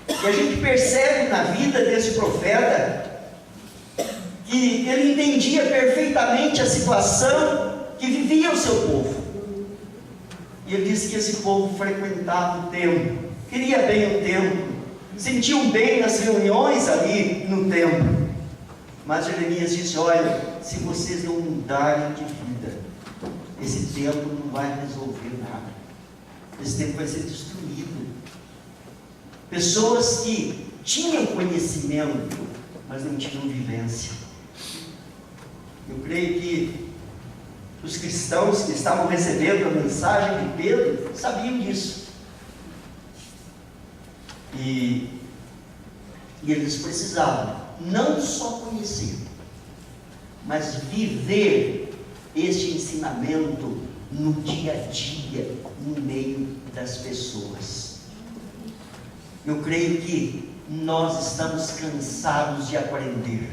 E a gente percebe na vida desse profeta que ele entendia perfeitamente a situação que vivia o seu povo. E ele disse que esse povo frequentava o templo, queria bem o templo, sentiam bem nas reuniões ali no templo. Mas Jeremias disse: olha, se vocês não mudarem de vida, esse templo não vai resolver nada. Esse templo vai ser destruído. Pessoas que tinham conhecimento, mas não tinham vivência. Eu creio que os cristãos que estavam recebendo a mensagem de Pedro sabiam disso. E eles precisavam não só conhecer, mas viver este ensinamento no dia a dia, no meio das pessoas. Eu creio que nós estamos cansados de aprender,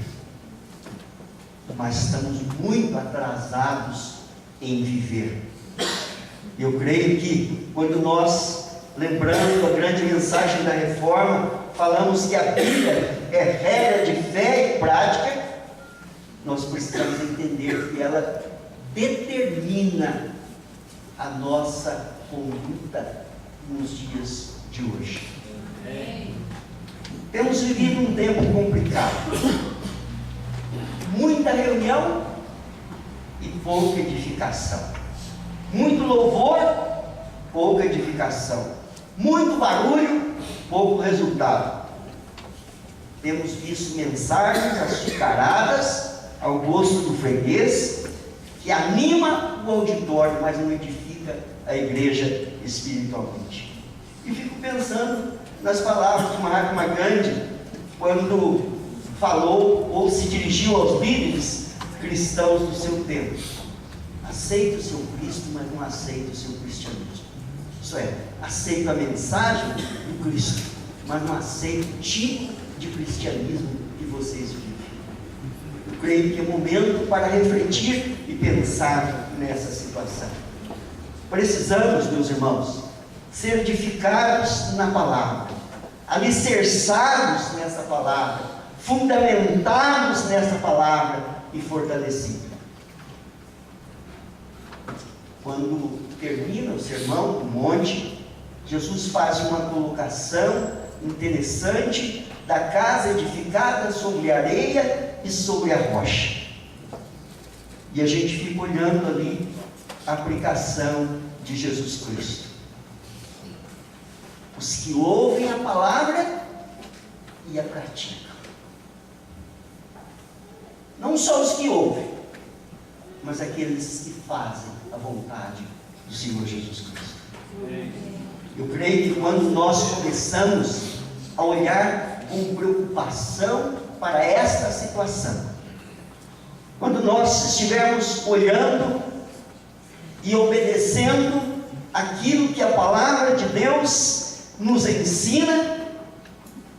mas estamos muito atrasados em viver. Eu creio que quando nós, lembrando a grande mensagem da Reforma, falamos que a Bíblia é regra de fé e prática, nós precisamos entender que ela determina a nossa conduta nos dias de hoje. Temos vivido um tempo complicado, muita reunião e pouca edificação, muito louvor, pouca edificação, muito barulho, pouco resultado. Temos visto mensagens açucaradas ao gosto do freguês, que anima o auditório, mas não edifica a igreja espiritualmente. E fico pensando nas palavras de Mahatma Gandhi, quando falou ou se dirigiu aos líderes cristãos do seu tempo: aceito o seu Cristo, mas não aceito o seu cristianismo. Isso é, aceito a mensagem do Cristo, mas não aceito o tipo de cristianismo que vocês vivem. Eu creio que é momento para refletir e pensar nessa situação. Precisamos, meus irmãos, ser edificados na palavra, alicerçados nessa palavra, fundamentados nessa palavra e fortalecidos. Quando termina o sermão do monte, Jesus faz uma colocação interessante da casa edificada sobre a areia e sobre a rocha. E a gente fica olhando ali a aplicação de Jesus Cristo. Os que ouvem a palavra e a praticam. Não só os que ouvem, mas aqueles que fazem a vontade do Senhor Jesus Cristo. Eu creio que quando nós começamos a olhar com preocupação para esta situação, quando nós estivermos olhando e obedecendo aquilo que a palavra de Deus nos ensina,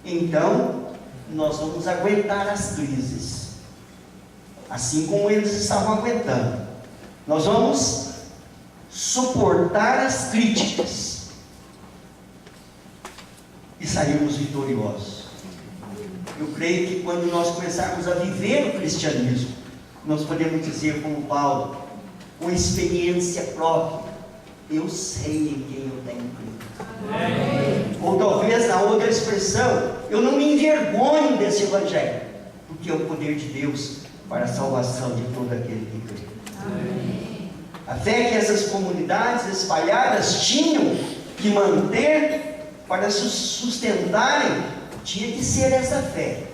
então nós vamos aguentar as crises, assim como eles estavam aguentando. Nós vamos suportar as críticas e sairmos vitoriosos. Eu creio que quando nós começarmos a viver o cristianismo, nós podemos dizer como Paulo, com experiência própria: eu sei em quem eu tenho crido. Ou talvez na outra expressão: eu não me envergonho desse evangelho, porque é o poder de Deus para a salvação de todo aquele que crê. A fé que essas comunidades espalhadas tinham que manter para se sustentarem tinha que ser essa fé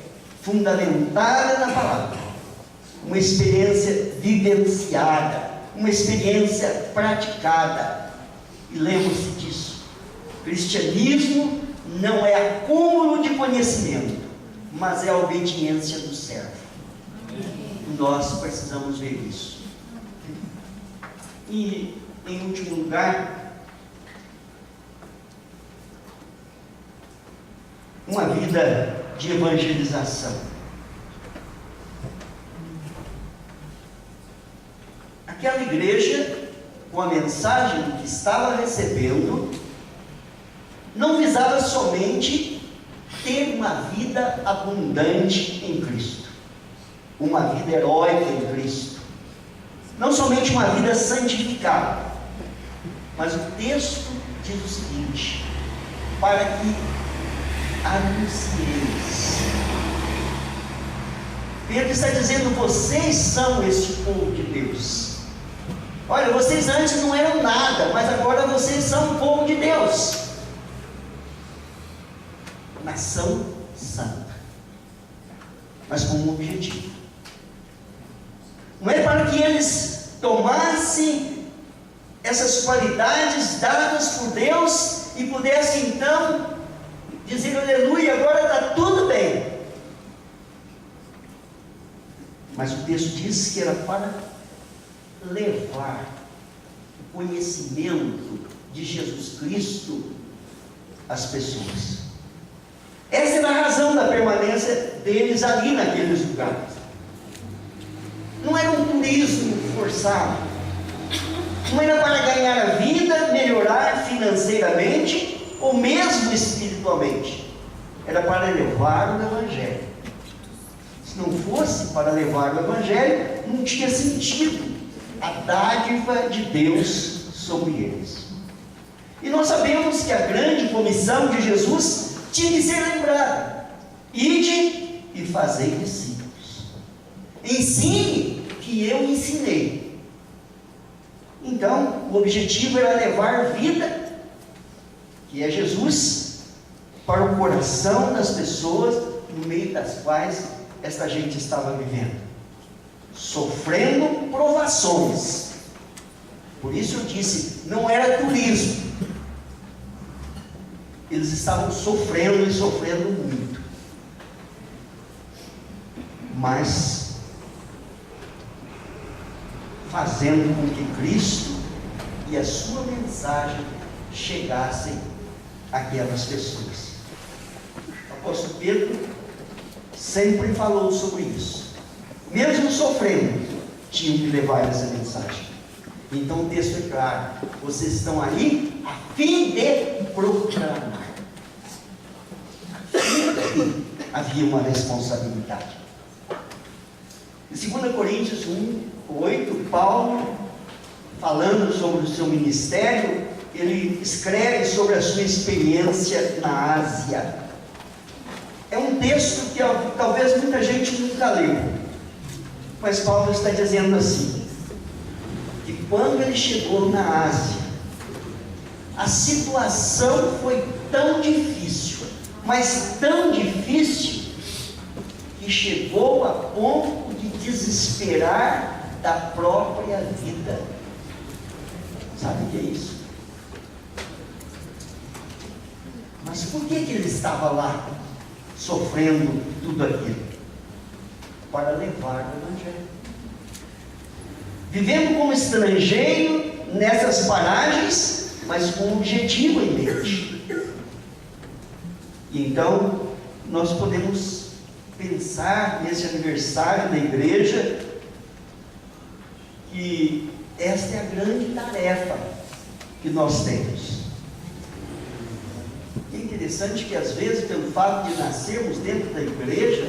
fundamentada na palavra, uma experiência vivenciada, uma experiência praticada. E lembre-se disso: cristianismo não é acúmulo de conhecimento, mas é a obediência do servo. Nós precisamos ver isso. E, em último lugar, uma vida de evangelização. Aquela igreja, com a mensagem que estava recebendo, não visava somente ter uma vida abundante em Cristo, uma vida heróica em Cristo, não somente uma vida santificada, mas o texto diz o seguinte: para que anuncieis. Pedro está dizendo: vocês são este povo de Deus. Olha, vocês antes não eram nada, mas agora vocês são o povo de Deus. Nação santa, mas com um objetivo. Não é para que eles tomassem essas qualidades dadas por Deus e pudessem então dizer aleluia, agora está tudo bem. Mas o texto diz que era para levar o conhecimento de Jesus Cristo às pessoas. Essa era a razão da permanência deles ali naqueles lugares. Não era um turismo forçado, não era para ganhar a vida, melhorar financeiramente ou mesmo espiritualmente, era para levar o Evangelho. Se não fosse para levar o Evangelho, não tinha sentido a dádiva de Deus sobre eles. E nós sabemos que a grande comissão de Jesus tinha que ser lembrada: ide e fazei discípulos. Ensine que eu ensinei. Então, o objetivo era levar vida, que é Jesus, para o coração das pessoas no meio das quais esta gente estava vivendo, sofrendo provações. Por isso eu disse, não era turismo. Eles estavam sofrendo e sofrendo muito. mas fazendo com que Cristo e a sua mensagem chegassem àquelas pessoas. O apóstolo Pedro sempre falou sobre isso. Mesmo sofrendo, tinham que levar essa mensagem. Então o texto é claro: vocês estão aí a fim de proclamar. Havia uma responsabilidade. Em 2 Coríntios 1:8, Paulo, falando sobre o seu ministério, ele escreve sobre a sua experiência na Ásia. É um texto que talvez muita gente nunca leu, mas Paulo está dizendo assim, que quando ele chegou na Ásia, a situação foi tão difícil, mas tão difícil, que chegou a ponto de desesperar da própria vida. Sabe o que é isso? Mas por que ele estava lá, sofrendo tudo aquilo? Para levar o Evangelho. Vivendo como estrangeiro nessas paragens, mas com um objetivo em mente. E então, nós podemos pensar nesse aniversário da igreja, que esta é a grande tarefa que nós temos. É interessante que às vezes, pelo fato de nascermos dentro da igreja,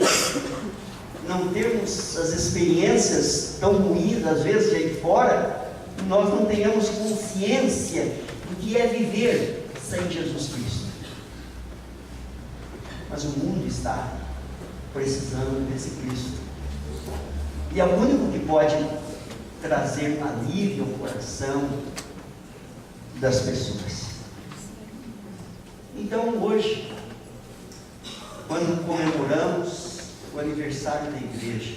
não termos as experiências tão ruins, às vezes, de aí fora, nós não tenhamos consciência do que é viver sem Jesus Cristo. Mas o mundo está precisando desse Cristo. E é o único que pode trazer um alívio ao coração das pessoas. Então hoje, quando comemoramos o aniversário da igreja,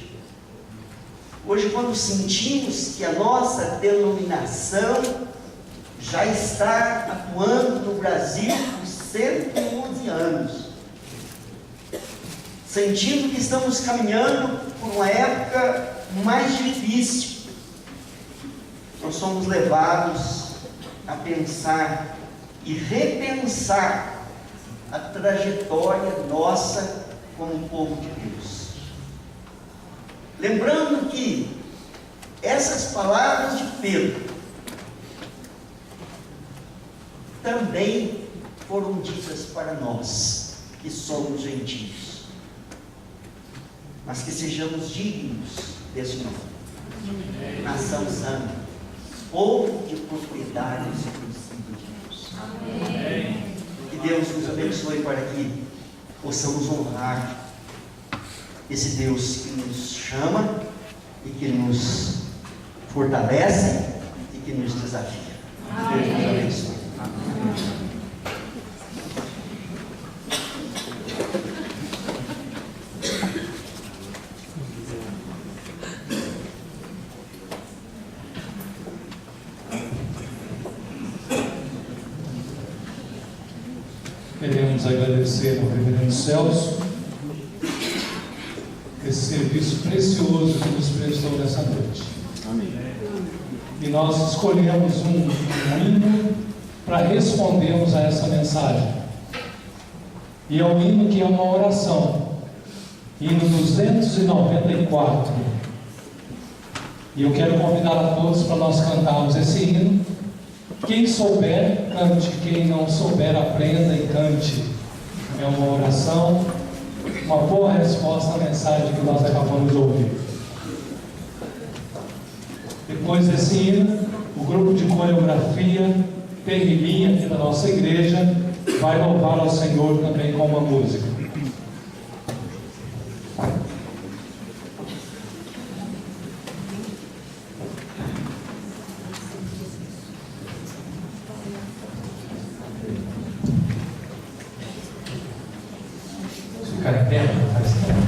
hoje quando sentimos que a nossa denominação já está atuando no Brasil por 111 anos, sentindo que estamos caminhando por uma época mais difícil, nós somos levados a pensar e repensar a trajetória nossa como povo de Deus. Lembrando que essas palavras de Pedro também foram ditas para nós, que somos gentios, mas que sejamos dignos desse nome. Nação santa, povo de propriedade exclusiva de Deus. Amém. Que Deus nos abençoe para que possamos honrar esse Deus que nos chama e que nos fortalece e que nos desafia. Deus nos abençoe. Amém. Queremos agradecer ao reverendo Celso esse serviço precioso que nos prestou nessa noite. Amém. E nós escolhemos um hino para respondermos a essa mensagem. E é um hino que é uma oração. Hino 294. E eu quero convidar a todos para nós cantarmos esse hino. Quem souber, cante. Quem não souber, aprenda e cante. É uma oração, uma boa resposta à mensagem que nós acabamos de ouvir. Depois desse hino, o grupo de coreografia Terrilinha aqui da nossa igreja vai louvar ao Senhor também com uma música. Ficar em pé, faz tempo.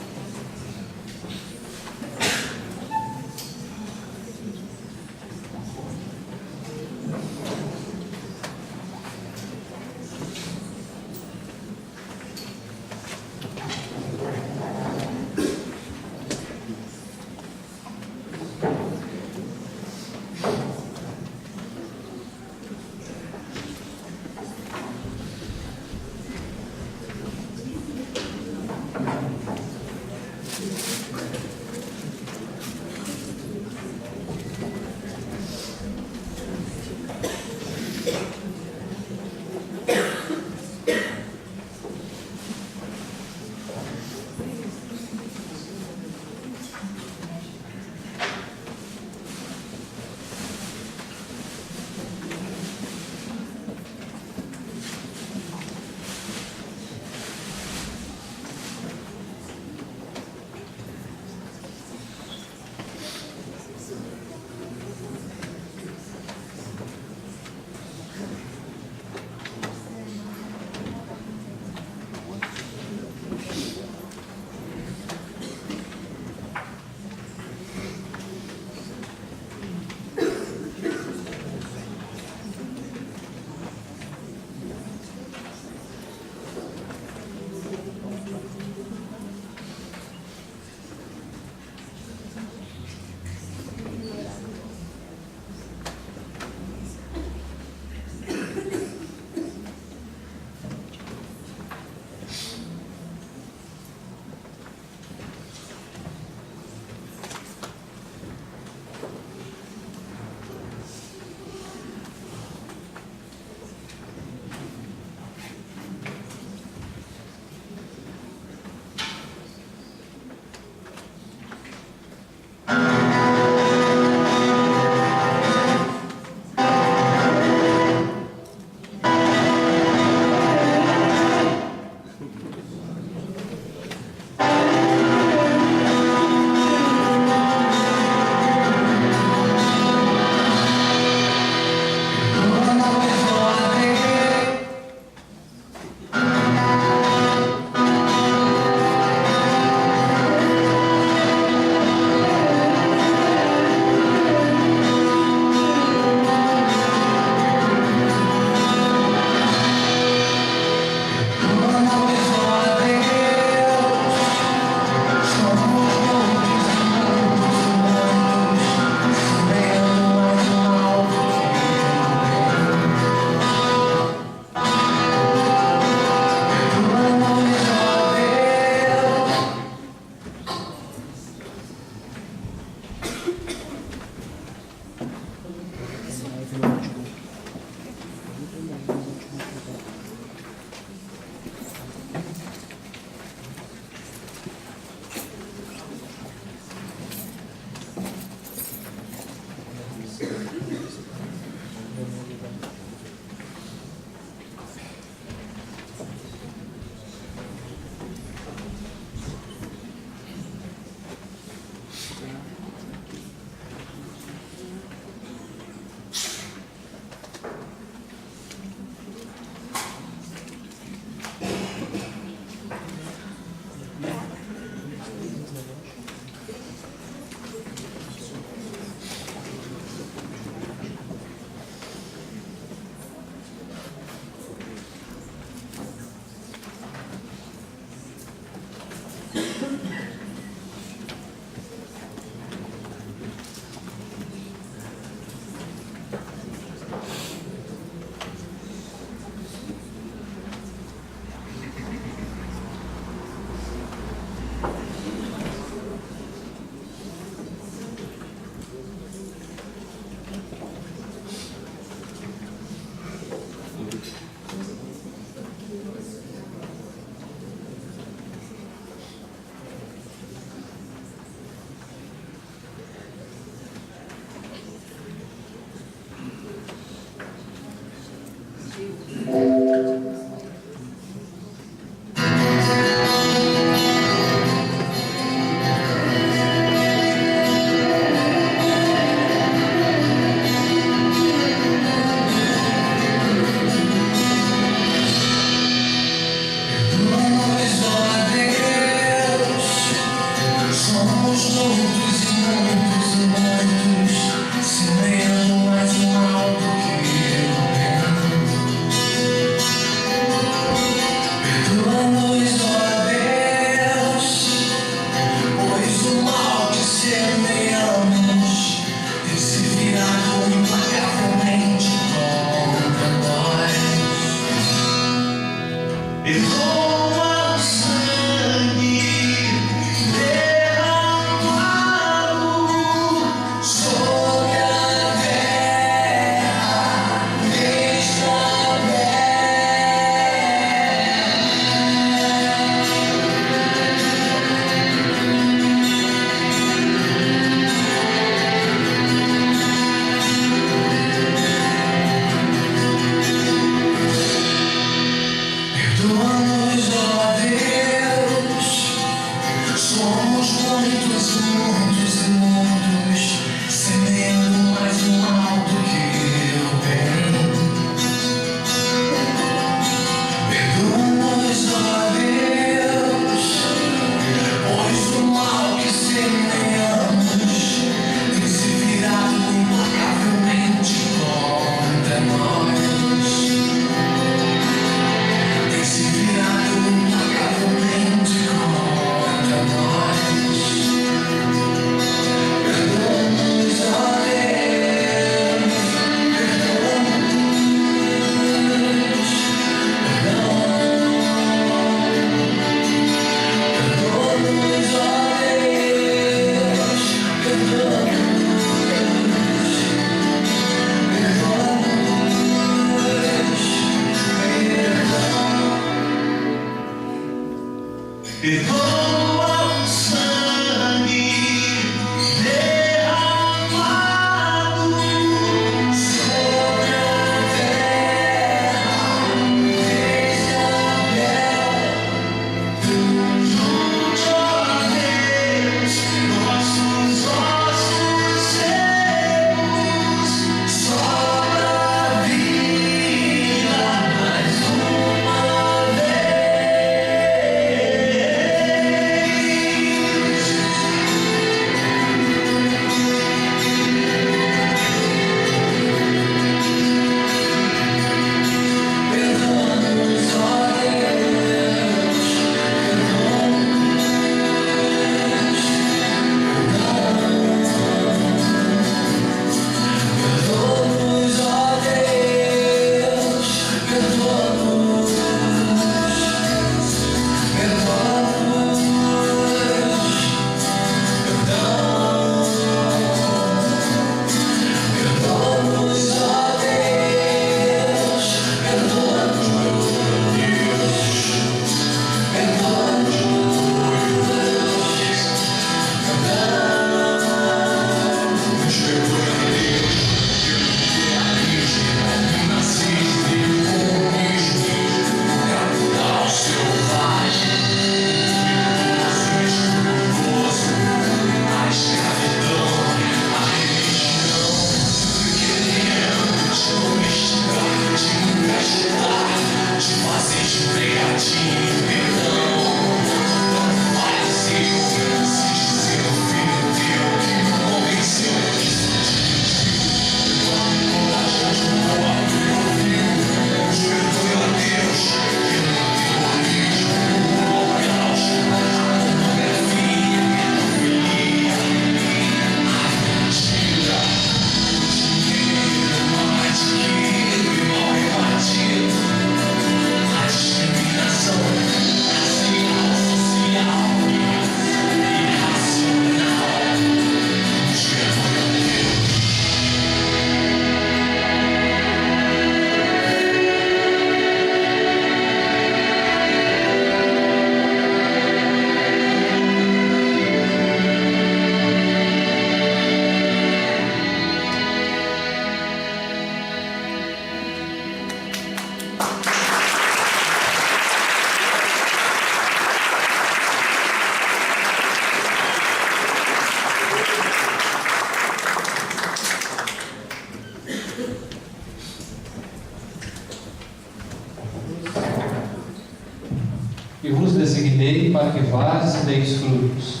e vos designei para que vades e deis frutos,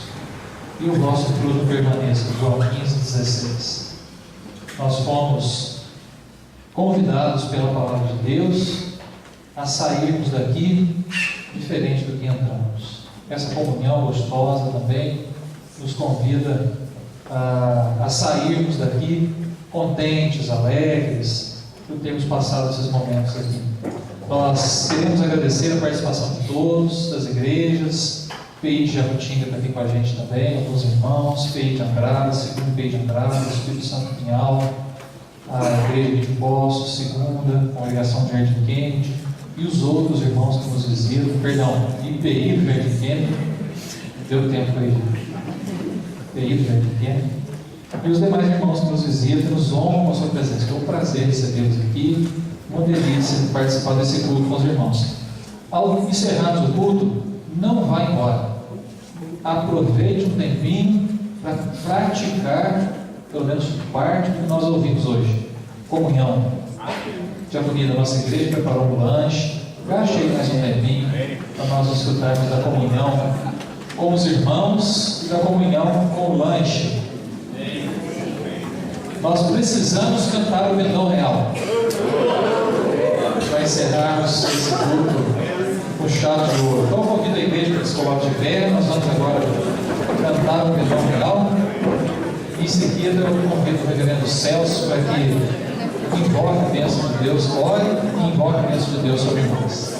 e o vosso fruto permaneça. João 15:16. Nós fomos convidados pela palavra de Deus a sairmos daqui diferente do que entramos. Essa comunhão gostosa também nos convida a sairmos daqui contentes, alegres, por termos passado esses momentos aqui. Nós queremos agradecer a participação de todos, das igrejas. PI de Jacutinga está aqui com a gente também, alguns irmãos, PI de Andrada, segundo PI de Andrada, Espírito Santo Pinhal, a Igreja de Poços, segunda, Congregação de Jardim Kennedy, e os outros irmãos que nos visitam, perdão, IPI do Jardim Kennedy, deu tempo aí, IPI do Jardim Kennedy, e os demais irmãos que nos visitam, nos honram com a sua presença. Foi um prazer recebê-los aqui, uma delícia participar desse culto com os irmãos. Ao encerrarmos o culto, não vá embora. Aproveite um tempinho para praticar, pelo menos parte do que nós ouvimos hoje. Comunhão. Diaconia da nossa igreja preparou um lanche. Gaste aí mais um tempinho para nós escutarmos da comunhão com os irmãos e da comunhão com o lanche. Nós precisamos cantar o Pendão Real. Para encerrarmos esse culto com chave de ouro. Então, convido a igreja para que se coloque de pé. Nós vamos agora cantar o Pendão Real. E em seguida, eu convido o reverendo Celso para que invoque a bênção de Deus, ore e invoque a bênção de Deus sobre nós.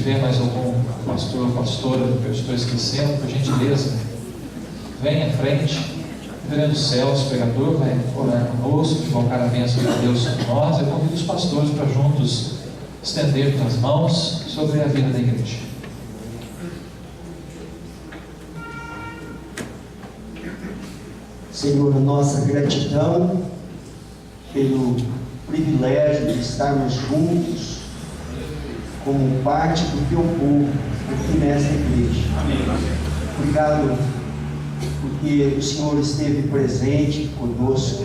tiver mais algum pastor ou pastora que eu estou esquecendo, por gentileza, venha à frente. Reverendo Celso, pregador, vai orar conosco, invocar a bênção de Deus sobre nós. Eu convido os pastores para juntos estender as mãos sobre a vida da igreja. Senhor, nossa gratidão pelo privilégio de estarmos juntos como parte do teu povo aqui nesta igreja. Obrigado porque o Senhor esteve presente conosco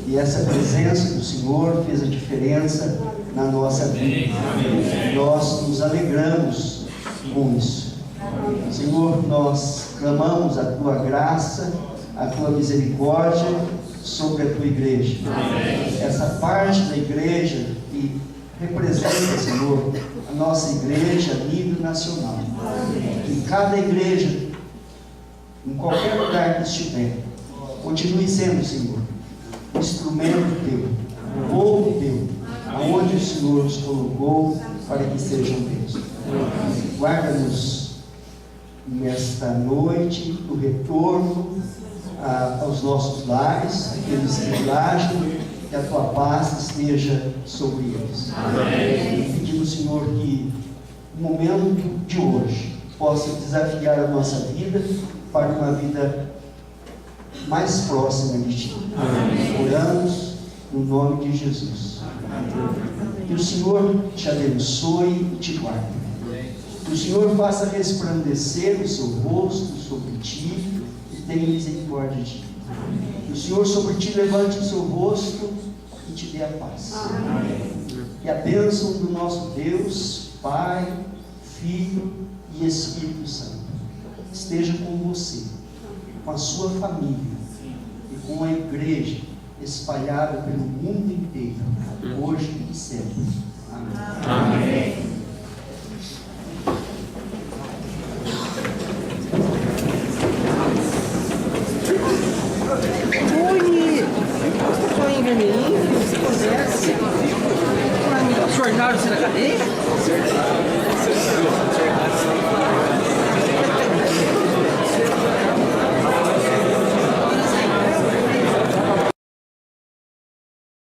e essa presença do Senhor fez a diferença na nossa vida. Nós nos alegramos com isso. Senhor, nós clamamos a tua graça, a tua misericórdia sobre a tua igreja. Essa parte da igreja que representa, Senhor, a nossa igreja a nível nacional. Que cada igreja, em qualquer lugar que estiver, continue sendo, Senhor, instrumento teu, povo teu, aonde o Senhor nos colocou para que sejam teus. Guarda-nos nesta noite, no retorno aos nossos lares, aqueles que viajam, que a tua paz esteja sobre eles. E pedimos, Senhor, que o momento de hoje possa desafiar a nossa vida para uma vida mais próxima de ti. Oramos no nome de Jesus. Que o Senhor te abençoe e te guarde. Que o Senhor faça resplandecer o seu rosto sobre ti e tenha misericórdia de ti. Que o Senhor sobre ti levante o seu rosto e te dê a paz. Que a bênção do nosso Deus, Pai, Filho e Espírito Santo esteja com você, com a sua família e com a igreja espalhada pelo mundo inteiro, hoje e sempre. Amém.